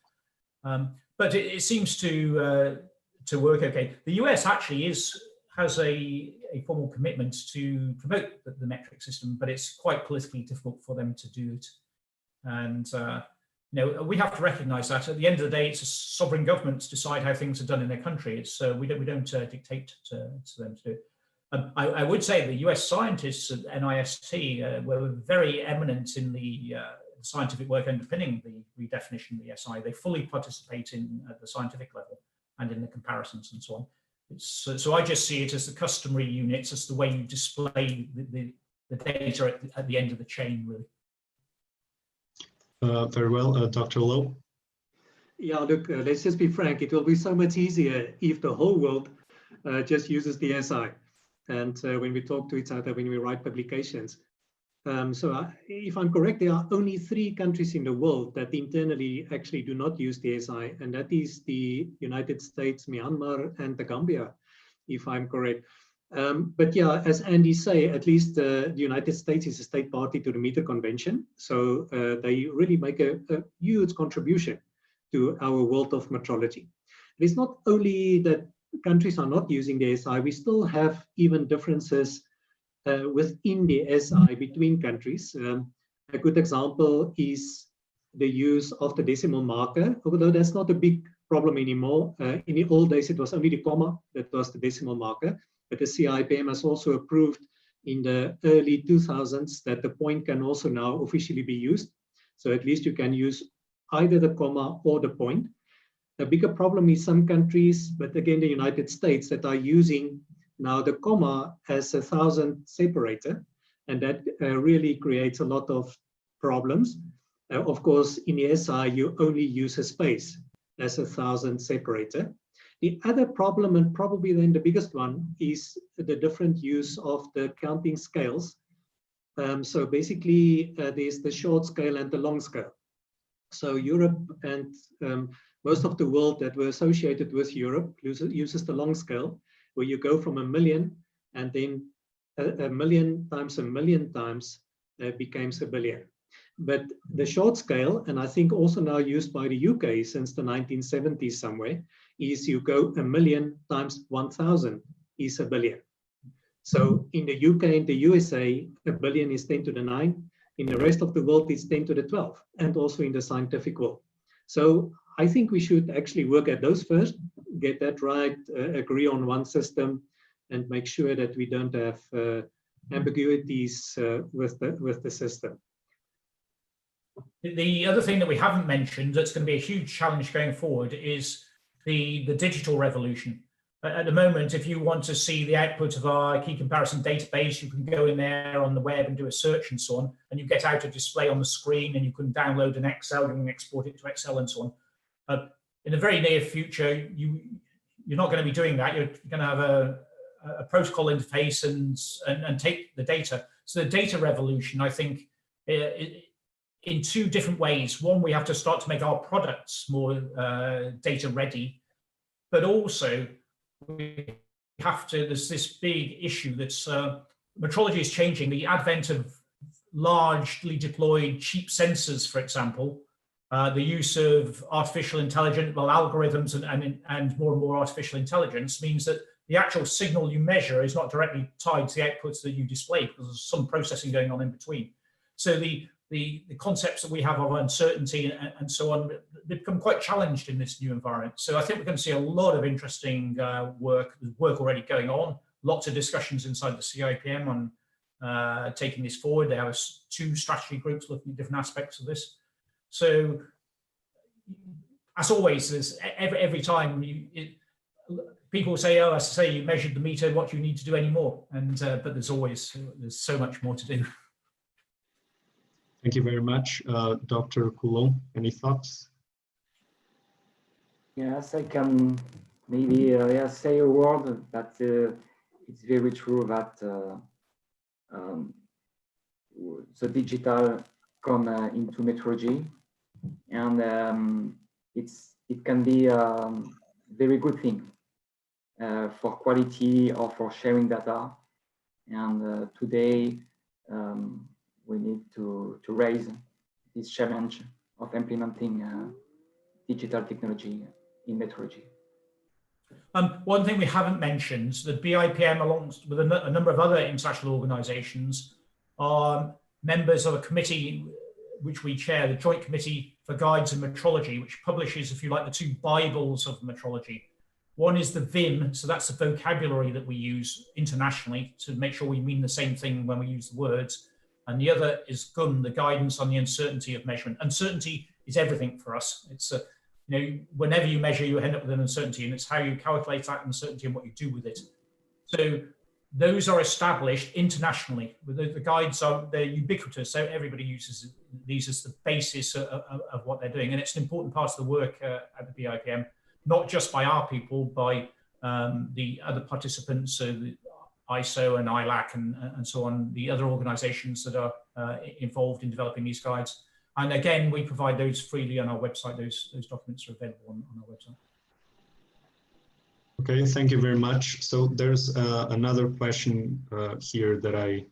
But it seems to work okay. The US actually has a formal commitment to promote the metric system, but it's quite politically difficult for them to do it. And we have to recognise that at the end of the day, it's a sovereign government to decide how things are done in their country. It's we don't dictate to them to do it. I would say the US scientists at NIST were very eminent in the scientific work underpinning the redefinition of the SI. They fully participate at the scientific level and in the comparisons and so on. So I just see it as the customary units, as the way you display the data at the end of the chain, really. Very well, Dr. Lowe. Yeah, look, let's just be frank. It will be so much easier if the whole world just uses the SI. And when we talk to each other, when we write publications. If I'm correct, there are only 3 countries in the world that internally actually do not use the SI, and that is the United States, Myanmar, and the Gambia, if I'm correct. But yeah, as Andy say, at least the United States is a state party to the Meter Convention, so they really make a huge contribution to our world of metrology. It's not only that countries are not using the SI, we still have even differences within the SI between countries. A good example is the use of the decimal marker, although that's not a big problem anymore. In the old days, it was only the comma that was the decimal marker, but the CIPM has also approved in the early 2000s that the point can also now officially be used. So at least you can use either the comma or the point. A bigger problem is some countries, but again, the United States, that are using now the comma as a 1000 separator, and that really creates a lot of problems. Of course, in the SI, you only use a space as a 1000 separator. The other problem, and probably then the biggest one, is the different use of the counting scales. So basically, there's the short scale and the long scale. So Europe and most of the world that were associated with Europe uses the long scale, where you go from 1 million, and then a million times becomes a billion. But the short scale, and I think also now used by the UK since the 1970s somewhere, is you go 1 million times 1000 is a billion. So in the UK and the USA, a billion is 10 to the 9. In the rest of the world, it's 10 to the 12, and also in the scientific world. So I think we should actually work at those first, get that right, agree on one system, and make sure that we don't have ambiguities with the system. The other thing that we haven't mentioned that's going to be a huge challenge going forward is the digital revolution. At the moment, if you want to see the output of our key comparison database, you can go in there on the web and do a search and so on, and you get out a display on the screen, and you can download an Excel and export it to Excel and so on. In the very near future, you're not going to be doing that. You're going to have a protocol interface and take the data. So the data revolution, I think, in two different ways. One, we have to start to make our products more data ready, but also we have to, there's this big issue that's metrology is changing. The advent of largely deployed cheap sensors, for example, the use of artificial intelligence, well, algorithms and more artificial intelligence means that the actual signal you measure is not directly tied to the outputs that you display, because there's some processing going on in between. So the concepts that we have of uncertainty and so on, they become quite challenged in this new environment. So I think we're going to see a lot of interesting work. There's work already going on, lots of discussions inside the CIPM on taking this forward. There are 2 strategy groups looking at different aspects of this. So as always, there's every time people say, oh, as I say, you measured the meter, what do you need to do anymore? And but there's so much more to do. Thank you very much. Dr. Coulon, any thoughts? Yes, I can maybe say a word, but it's very true that the digital come into metrology, and it can be a very good thing for quality or for sharing data. And today, we need to raise this challenge of implementing digital technology in metrology. One thing we haven't mentioned, the VIPN, along with a number of other international organizations, are members of a committee which we chair, the Joint Committee for Guides in Metrology, which publishes, if you like, the 2 Bibles of metrology. One is the VIM, so that's the vocabulary that we use internationally to make sure we mean the same thing when we use the words. And the other is GUM, the Guidance on the Uncertainty of Measurement. Uncertainty is everything for us. It's whenever you measure, you end up with an uncertainty, and it's how you calculate that uncertainty and what you do with it. So those are established internationally. The guides they're ubiquitous, so everybody uses these as the basis of what they're doing, and it's an important part of the work at the VIPM, not just by our people, by the other participants, so the ISO and ILAC and so on, the other organizations that are involved in developing these guides. And again, we provide those freely on our website. Those documents are available on our website. Okay, thank you very much. So there's another question here that I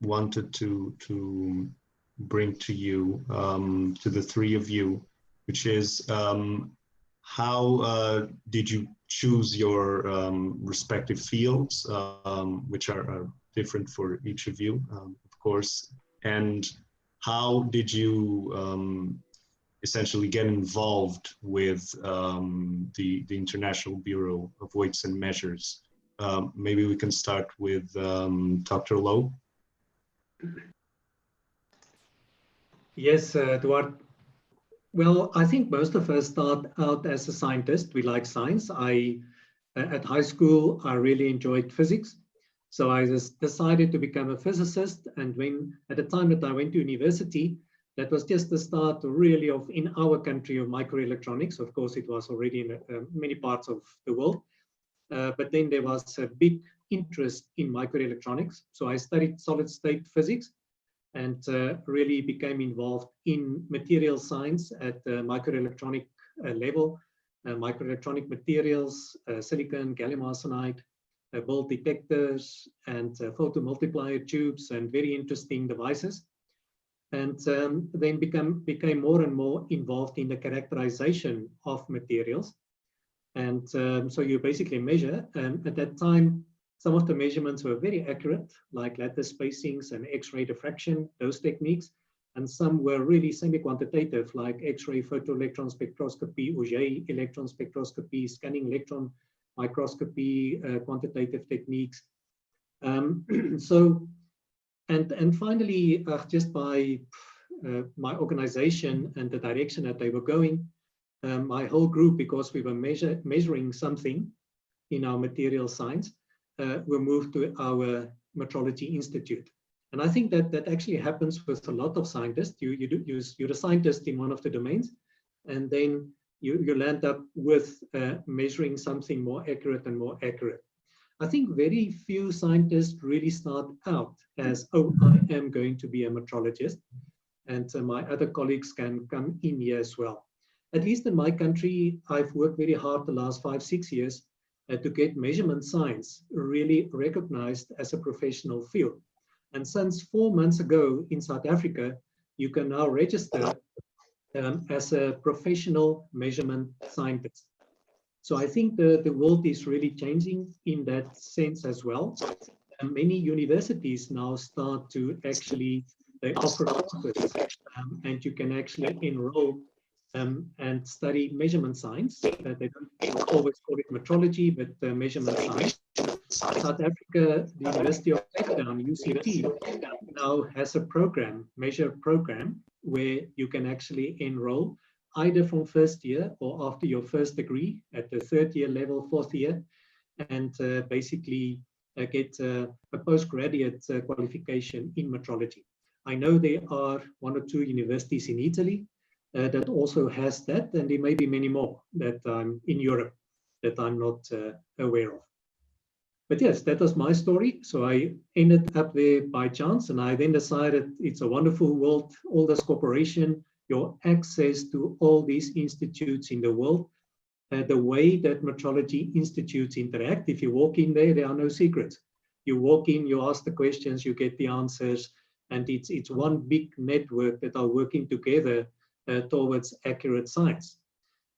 wanted to bring to you, to the 3 of you, which is how did you choose your respective fields, which are different for each of you, of course, and how did you essentially get involved with the International Bureau of Weights and Measures? Maybe we can start with Dr. Lowe. Yes, Eduard. Well, I think most of us start out as a scientist. We like science. At high school, I really enjoyed physics. So I just decided to become a physicist. And at the time that I went to university, that was just the start really in our country of microelectronics. Of course, it was already in many parts of the world. But then there was a big interest in microelectronics. So I studied solid state physics and really became involved in material science at the microelectronic level, microelectronic materials, silicon, gallium arsenide, volt detectors, and photomultiplier tubes, and very interesting devices. And then became more and more involved in the characterization of materials. And so you basically measure. At that time, some of the measurements were very accurate, like lattice spacings and X-ray diffraction, those techniques. And some were really semi-quantitative, like X-ray photoelectron spectroscopy, Auger electron spectroscopy, scanning electron microscopy, quantitative techniques. So, and finally, just by my organization and the direction that they were going, my whole group, because we were measuring something in our material science, were moved to our Metrology Institute. And I think that that actually happens with a lot of scientists. You're a scientist in one of the domains, and then you land up with measuring something more accurate and more accurate. I think very few scientists really start out as, oh, I am going to be a metrologist. And my other colleagues can come in here as well. At least in my country, I've worked very hard the last 5-6 years to get measurement science really recognized as a professional field. And since 4 months ago in South Africa, you can now register as a professional measurement scientist. So I think the world is really changing in that sense as well. And many universities now start to actually, they offer courses, and you can actually enroll and study measurement science. They don't always call it metrology, but measurement science. South Africa, the University of Cape Town, UCT, now has a program, measure program, where you can actually enroll either from first year or after your first degree at the 3rd year level, 4th year, and basically get a postgraduate qualification in metrology. I know there are 1 or 2 universities in Italy that also has that, and there may be many more that in Europe that I'm not aware of. But yes, that was my story. So I ended up there by chance, and I then decided it's a wonderful world, all this cooperation, your access to all these institutes in the world, the way that metrology institutes interact. If you walk in there, there are no secrets. You walk in, you ask the questions, you get the answers, and it's one big network that are working together towards accurate science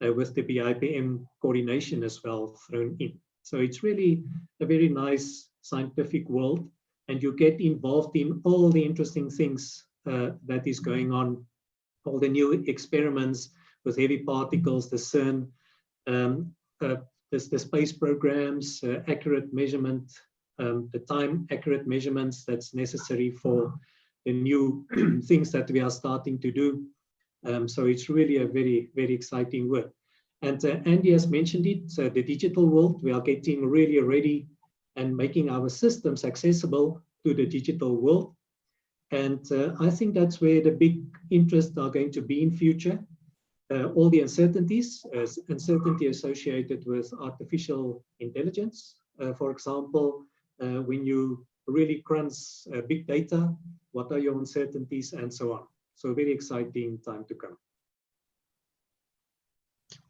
with the VIPN coordination as well thrown in. So it's really a very nice scientific world, and you get involved in all the interesting things that is going on, all the new experiments with heavy particles, the CERN, the space programs, accurate measurement, the time accurate measurements that's necessary for the new things that we are starting to do. So it's really a very, very exciting work. And Andy has mentioned it, the digital world, we are getting really ready and making our systems accessible to the digital world. And I think that's where the big interests are going to be in future. All the uncertainties, uncertainty associated with artificial intelligence, for example, when you really crunch big data, what are your uncertainties and so on. So very exciting time to come.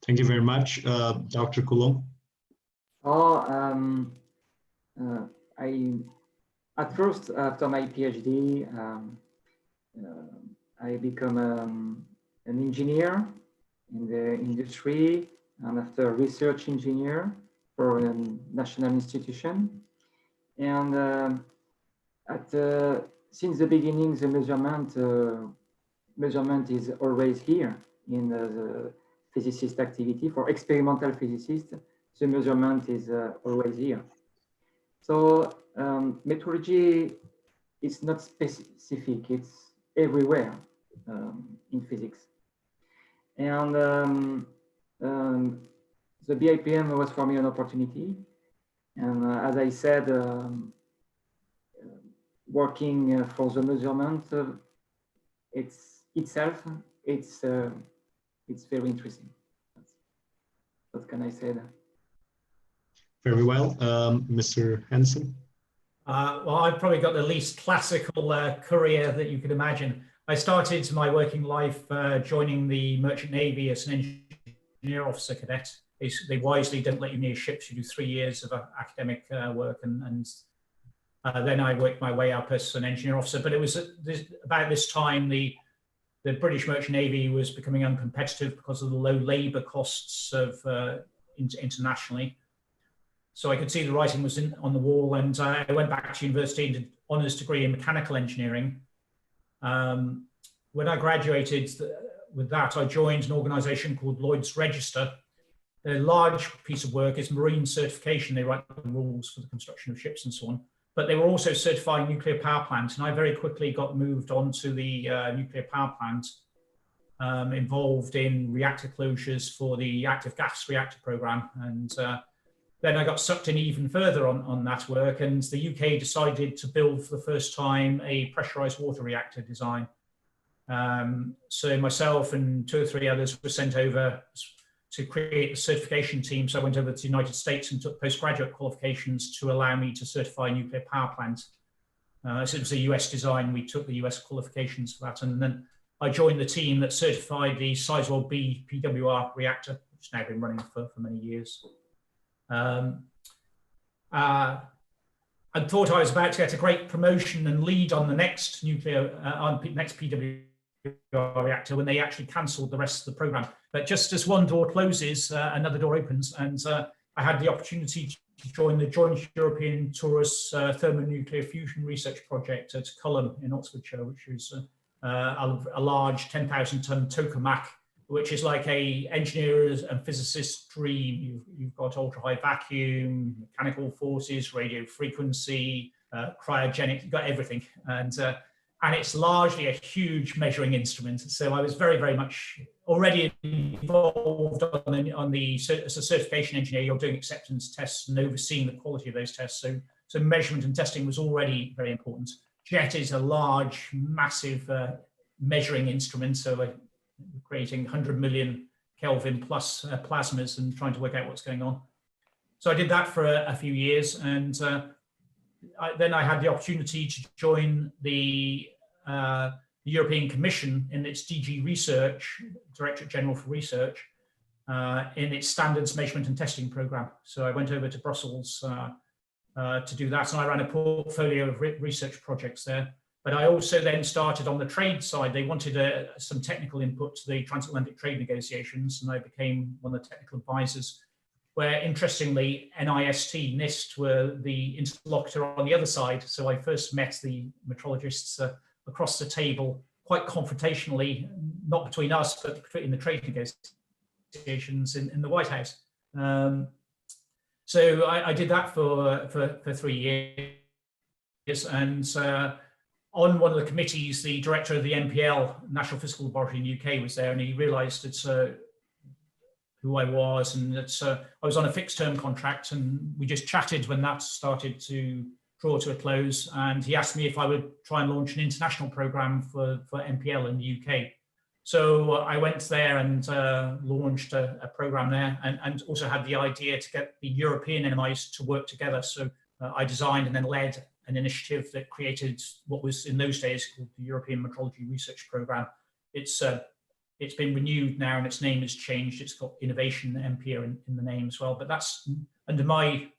Thank you very much, Dr. Coulomb. At first, after my PhD, I become an engineer in the industry, and after research engineer for a national institution. And since the beginning, the measurement is always here in the physicist activity. For experimental physicists, the measurement is always here. So metrology is not specific, it's everywhere in physics. And the VIPN was for me an opportunity. And as I said, working for the measurement, it's very interesting. What can I say there? Very well. Mr. Hansen? Well, I've probably got the least classical career that you could imagine. I started my working life joining the Merchant Navy as an engineer officer cadet. They wisely don't let you near ships. You do 3 years of academic work, and then I worked my way up as an engineer officer. But it was about this time the British Merchant Navy was becoming uncompetitive because of the low labour costs of internationally. So I could see the writing was on the wall, and I went back to university and did an honours degree in mechanical engineering. When I graduated with that, I joined an organisation called Lloyd's Register, The large piece of work is marine certification. They write the rules for the construction of ships and so on. But they were also certifying nuclear power plants. And I very quickly got moved on to the nuclear power plant, involved in reactor closures for the active gas reactor program. And then I got sucked in even further on that work. And the UK decided to build for the first time a pressurized water reactor design. So myself and 2 or 3 others were sent over to create the certification team. So I went over to the United States and took postgraduate qualifications to allow me to certify a nuclear power plant. So it was a US design. We took the US qualifications for that. And then I joined the team that certified the Sizewell B PWR reactor, which has now been running for many years. I thought I was about to get a great promotion and lead on the next next PWR reactor when they actually cancelled the rest of the program. But just as one door closes, another door opens, and I had the opportunity to join the Joint European Torus Thermonuclear Fusion Research Project at Culham in Oxfordshire, which is a large 10,000-ton tokamak, which is like a engineers and physicists' dream. You've got ultra-high vacuum, mechanical forces, radio frequency, cryogenic, you've got everything. And it's largely a huge measuring instrument. So I was very, very much already involved as a certification engineer. You're doing acceptance tests and overseeing the quality of those tests. So measurement and testing was already very important. JET is a large, massive measuring instrument. So we're creating 100 million Kelvin plus plasmas and trying to work out what's going on. So I did that for a few years, and then I had the opportunity to join the European Commission in its DG Research, Directorate General for Research, in its standards measurement and testing program. So I went over to Brussels to do that, and I ran a portfolio of research projects there. But I also then started on the trade side. They wanted some technical input to the transatlantic trade negotiations, and I became one of the technical advisors, where interestingly, NIST were the interlocutor on the other side. So I first met the metrologists across the table, quite confrontationally, not between us, but in the trade negotiations in the White House. So I did that for 3 years, and on one of the committees, the director of the NPL, National Physical Laboratory in the UK, was there, and he realised it's who I was, and that I was on a fixed term contract, and we just chatted when that started to draw to a close, and he asked me if I would try and launch an international program for NPL in the UK. So I went there and launched a program there, and also had the idea to get the European NMIs to work together. So I designed and then led an initiative that created what was in those days called the European Metrology Research Program. It's been renewed now, and its name has changed. It's got Innovation MPR in the name as well. But that's under my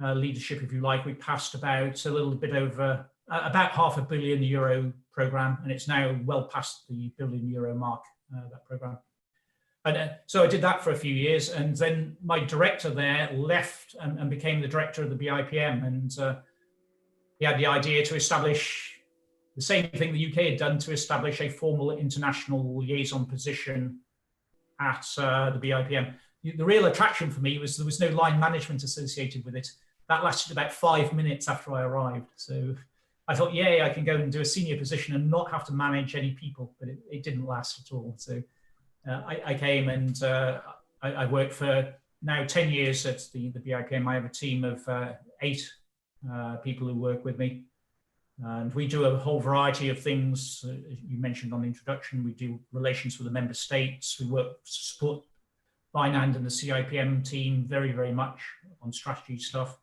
leadership, if you like. We passed about a little bit over about €500 million program, and it's now well past the €1 billion mark, that program. And so I did that for a few years, and then my director there left and became the director of the VIPN, and he had the idea to establish the same thing the UK had done, to establish a formal international liaison position at the VIPN. The real attraction for me was there was no line management associated with it. That lasted about 5 minutes after I arrived. So I thought, yay, I can go and do a senior position and not have to manage any people, but it didn't last at all. So I came and I worked for now 10 years at the VIPN. I have a team of 8 people who work with me. And we do a whole variety of things. You mentioned on the introduction, we do relations with the member states. We work to support Vinand and the CIPM team very, very much on strategy stuff.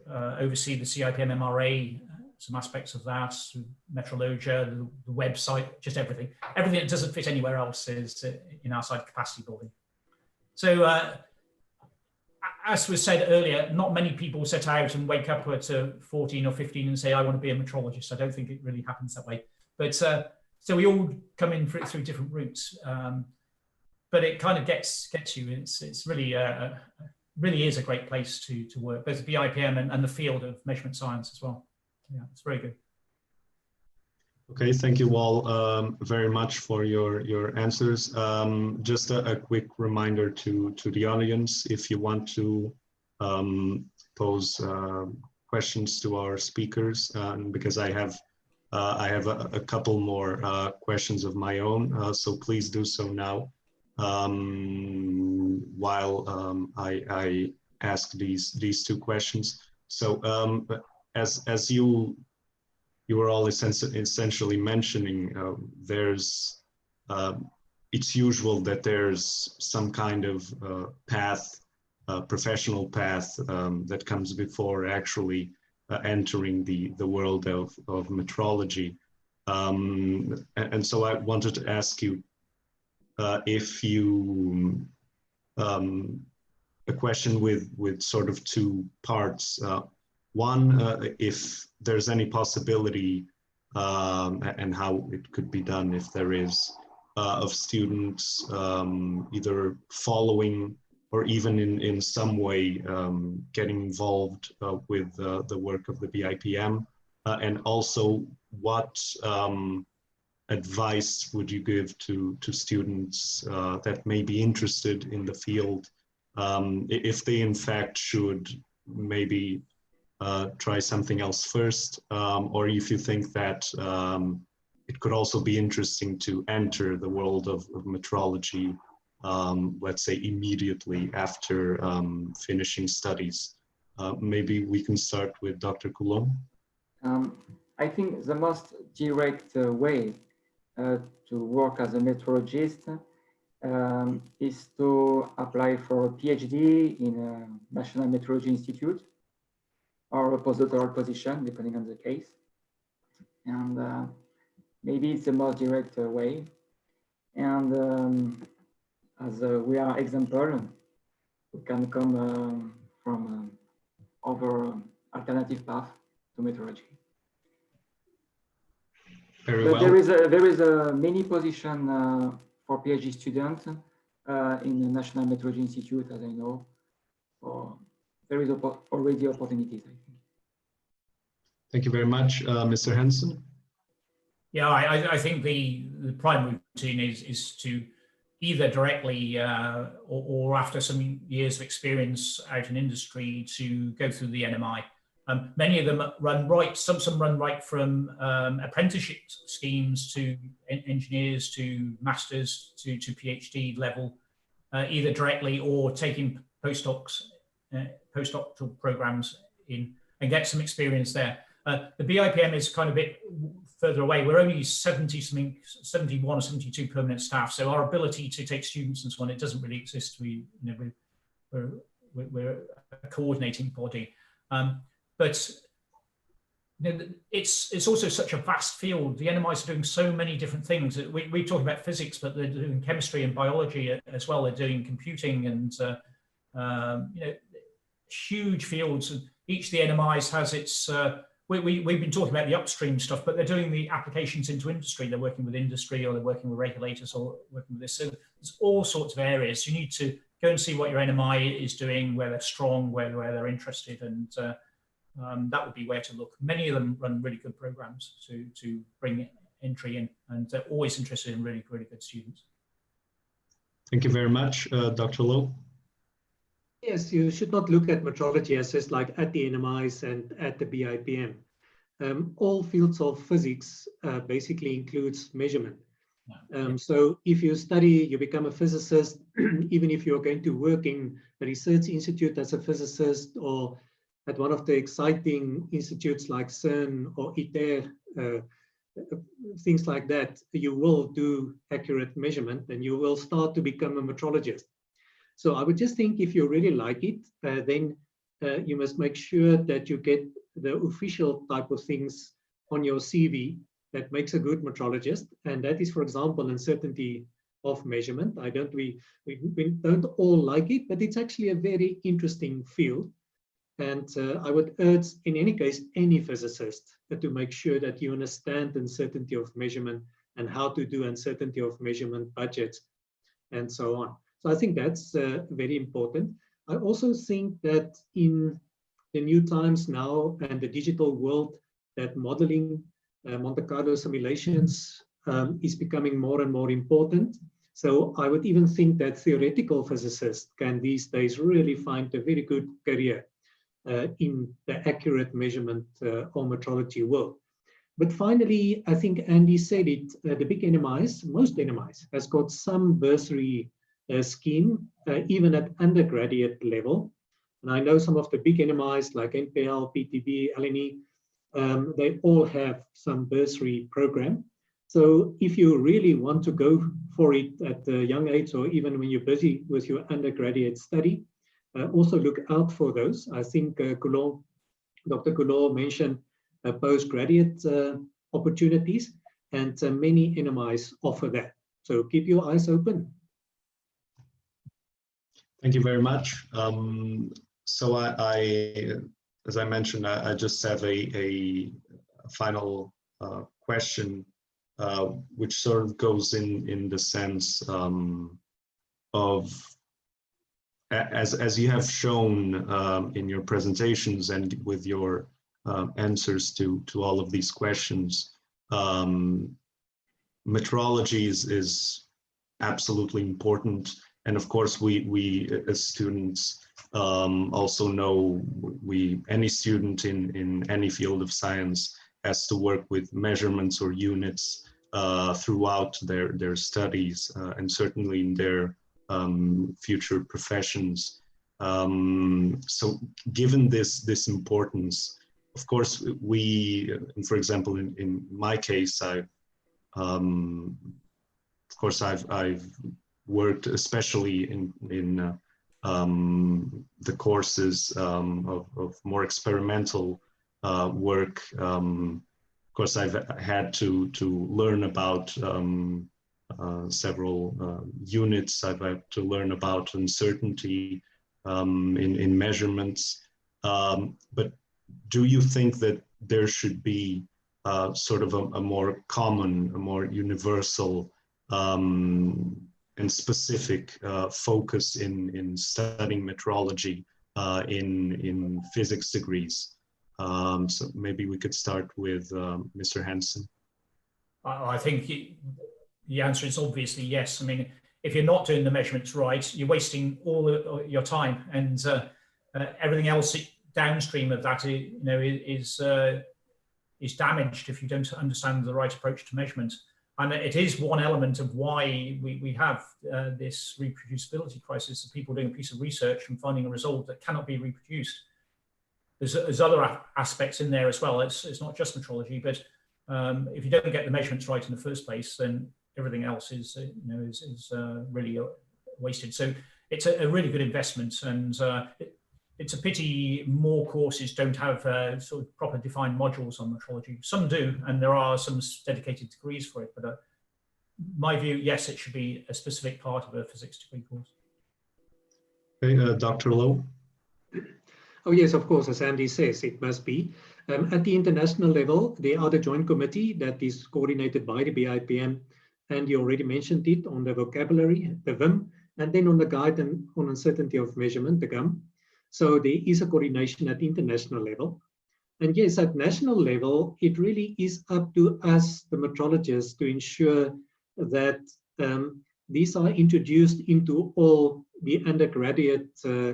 Oversee the CIPM MRA, some aspects of that, Metrology, the website, just everything. Everything that doesn't fit anywhere else is in our side capacity building. So as was said earlier, not many people set out and wake up at 14 or 15 and say, I want to be a metrologist. I don't think it really happens that way. But so we all come in through different routes. But it kind of gets you. It's really really is a great place to work, both the VIPM and the field of measurement science as well. Yeah, it's very good. Okay, thank you all very much for your answers. Just a quick reminder to the audience, if you want to pose questions to our speakers, because I have a couple more questions of my own, so please do so now while I ask these two questions. So as you were all essentially mentioning, it's usual that there's some kind of path, professional path that comes before actually entering the world of metrology. And so I wanted to ask you if you, a question with sort of two parts. One, if there's any possibility and how it could be done, if there is, of students either following or even in some way getting involved with the work of the VIPN, and also what advice would you give to students that may be interested in the field, if they in fact should maybe try something else first, or if you think that it could also be interesting to enter the world of metrology, let's say immediately after finishing studies. Maybe we can start with Dr. Coulomb. I think the most direct way to work as a metrologist is to apply for a PhD in a National Metrology Institute or a postdoctoral position, depending on the case. And maybe it's the most direct way. And as we are example, we can come from other alternative path to metrology. Very but well. There is a many position for PhD students in the National Metrology Institute, as I know. So there is already opportunities, I think. Thank you very much, Mr. Hansen. Yeah, I think the primary routine is to either directly or after some years of experience out in industry to go through the NMI. Many of them run right, some run right from apprenticeship schemes to engineers to masters to PhD level, either directly or taking postdoctoral programs in and get some experience there. The VIPN is kind of a bit further away. We're only 71 or 72 permanent staff, so our ability to take students and so on, it doesn't really exist. We're a coordinating body. But it's also such a vast field. The NMIs are doing so many different things. We talk about physics, but they're doing chemistry and biology as well. They're doing computing and huge fields. And each of the NMIs has its. We've been talking about the upstream stuff, but they're doing the applications into industry. They're working with industry, or they're working with regulators, or working with this. So there's all sorts of areas. You need to go and see what your NMI is doing, where they're strong, where they're interested, and that would be where to look. Many of them run really good programs to bring entry in, and they're always interested in really, really good students. Thank you very much, Dr. Lowe. Yes, you should not look at metrology as just like at the NMIs and at the VIPN. All fields of physics basically includes measurement. So if you study, you become a physicist, even if you're going to work in a research institute as a physicist or at one of the exciting institutes like CERN or ITER, things like that, you will do accurate measurement and you will start to become a metrologist. So I would just think if you really like it, then you must make sure that you get the official type of things on your CV that makes a good metrologist. And that is, for example, uncertainty of measurement. We don't all like it, but it's actually a very interesting field. And I would urge, in any case, any physicist to make sure that you understand uncertainty of measurement and how to do uncertainty of measurement budgets and so on. So I think that's very important. I also think that in the new times now and the digital world, that modeling Monte Carlo simulations is becoming more and more important. So I would even think that theoretical physicists can these days really find a very good career in the accurate measurement or metrology world. But finally, I think Andy said it, the big NMIs, most NMIs, has got some bursary scheme, even at undergraduate level. And I know some of the big NMIs like NPL, PTB, LNE, they all have some bursary program. So if you really want to go for it at a young age, or even when you're busy with your undergraduate study, also look out for those. I think Dr. Coulon mentioned postgraduate opportunities, and many NMIs offer that. So keep your eyes open. Thank you very much. So as I mentioned, I just have a final question, which sort of goes in the sense of, as you have shown in your presentations and with your answers to all of these questions, metrology is absolutely important. And of course, we as students also know any student in any field of science has to work with measurements or units throughout their studies and certainly in their future professions. So given this importance, of course, for example, in my case, I've worked especially in the courses of more experimental work. Of course, I've had to learn about several units. I've had to learn about uncertainty in measurements. But do you think that there should be sort of a more common, a more universal and specific focus in studying metrology in physics degrees? So maybe we could start with Mr. Hansen. I think the answer is obviously yes. I mean, if you're not doing the measurements right, you're wasting all your time, and everything else downstream of that, is damaged if you don't understand the right approach to measurement. And it is one element of why we have this reproducibility crisis of people doing a piece of research and finding a result that cannot be reproduced. There's other aspects in there as well. It's not just metrology, but if you don't get the measurements right in the first place, then everything else is really wasted. So it's a really good investment, and it's a pity more courses don't have sort of proper defined modules on metrology. Some do, and there are some dedicated degrees for it. But my view, yes, it should be a specific part of a physics degree course. Okay, Dr. Lowe. Oh yes, of course, as Andy says, it must be. At the international level, there are the joint committee that is coordinated by the VIPN, and you already mentioned it on the vocabulary, the VIM, and then on the guide on uncertainty of measurement, the GUM. So there is a coordination at the international level. And yes, at national level, it really is up to us, the metrologists, to ensure that these are introduced into all the undergraduate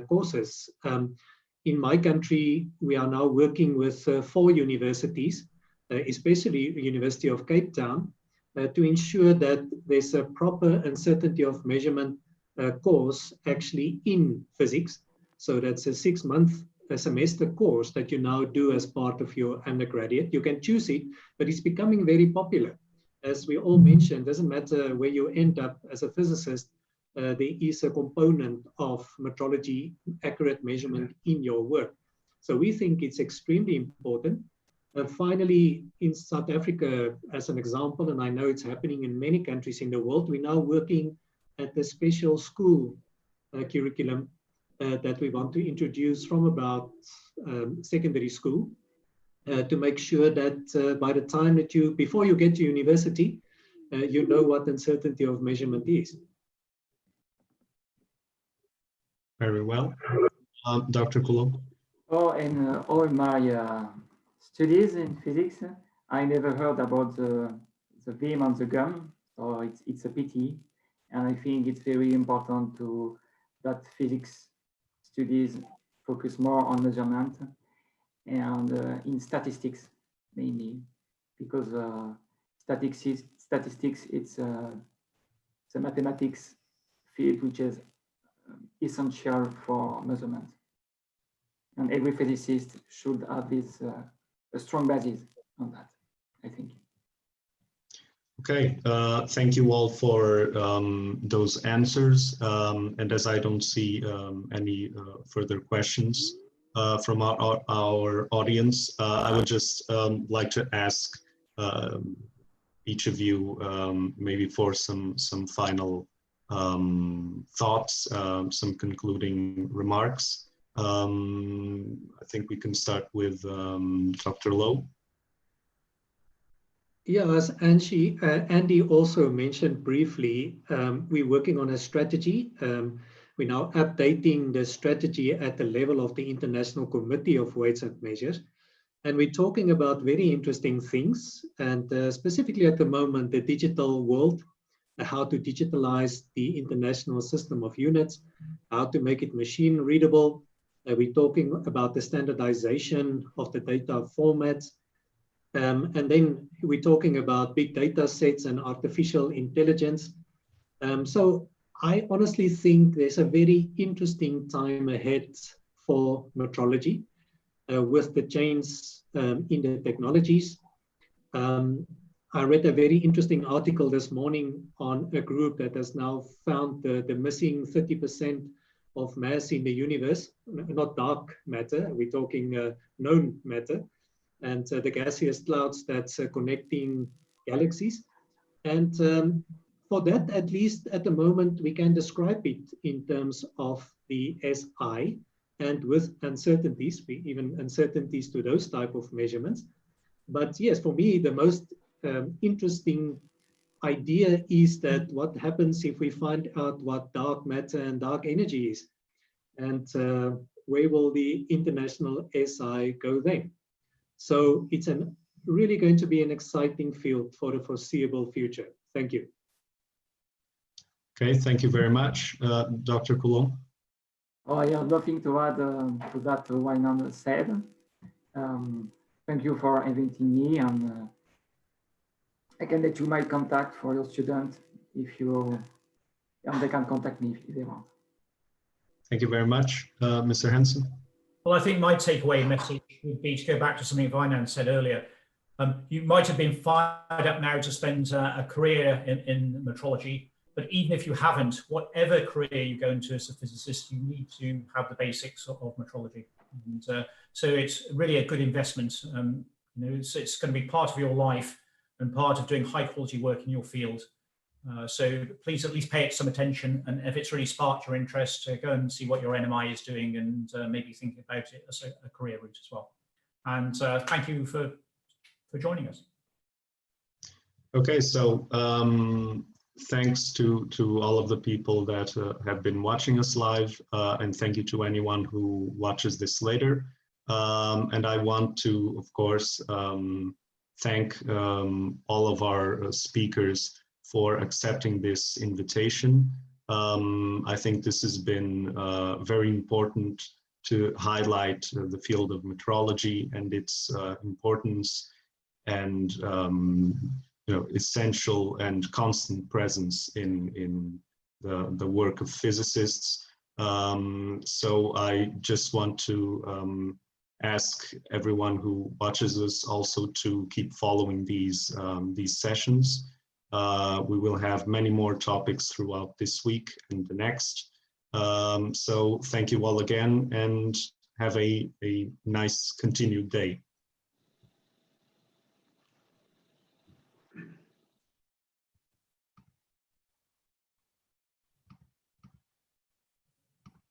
courses. In my country, we are now working with 4 universities, especially the University of Cape Town, to ensure that there's a proper uncertainty of measurement course actually in physics. So that's a 6-month semester course that you now do as part of your undergraduate. You can choose it, but it's becoming very popular. As we all mentioned, doesn't matter where you end up as a physicist, there is a component of metrology, accurate measurement in your work. So we think it's extremely important. Finally, in South Africa, as an example, and I know it's happening in many countries in the world, we're now working at the special school curriculum that we want to introduce from about secondary school to make sure that by the time that before you get to university, you know what uncertainty of measurement is. Very well. Dr. Coulon. Oh, in all my studies in physics, I never heard about the beam on the gun, so it's a pity. And I think it's very important that physics studies focus more on measurement and in statistics mainly, because statistics it's the mathematics field which is essential for measurement. And every physicist should have this a strong basis on that, I think. Okay, thank you all for those answers. And as I don't see any further questions from our audience, I would just like to ask each of you maybe for some final thoughts, some concluding remarks. I think we can start with Dr. Lowe. Yeah, as Andy also mentioned briefly, we're working on a strategy. We're now updating the strategy at the level of the International Committee of Weights and Measures. And we're talking about very interesting things. And specifically at the moment, the digital world, how to digitalize the international system of units, how to make it machine readable. We're talking about the standardization of the data formats. And then we're talking about big data sets and artificial intelligence. So I honestly think there's a very interesting time ahead for metrology with the change in the technologies. I read a very interesting article this morning on a group that has now found the missing 30% of mass in the universe, not dark matter, we're talking known matter, and the gaseous clouds that's connecting galaxies. And for that, at least at the moment, we can describe it in terms of the SI and with uncertainties, even uncertainties to those type of measurements. But yes, for me, the most interesting idea is that what happens if we find out what dark matter and dark energy is, and where will the international SI go then? So it's really going to be an exciting field for the foreseeable future. Thank you. Okay, thank you very much. Dr. Coulomb? Oh, I have nothing to add to that Wyman said. Thank you for inviting me, and I can let you my contact for your student if and they can contact me if they want. Thank you very much. Mr. Hansen? Well, I think my takeaway message would be to go back to something Wyman said earlier. You might have been fired up now to spend a career in metrology, but even if you haven't, whatever career you go into as a physicist, you need to have the basics of metrology. And so it's really a good investment. You know, it's going to be part of your life and part of doing high quality work in your field. So please at least pay it some attention, and if it's really sparked your interest, go and see what your NMI is doing and maybe think about it as a career route as well. And thank you for joining us. Okay, so thanks to all of the people that have been watching us live, and thank you to anyone who watches this later. And I want to, of course, thank all of our speakers for accepting this invitation. I think this has been very important to highlight the field of metrology and its importance and you know, essential and constant presence in the work of physicists. So I just want to ask everyone who watches us also to keep following these sessions. We will have many more topics throughout this week and the next. So thank you all again, and have a nice continued day.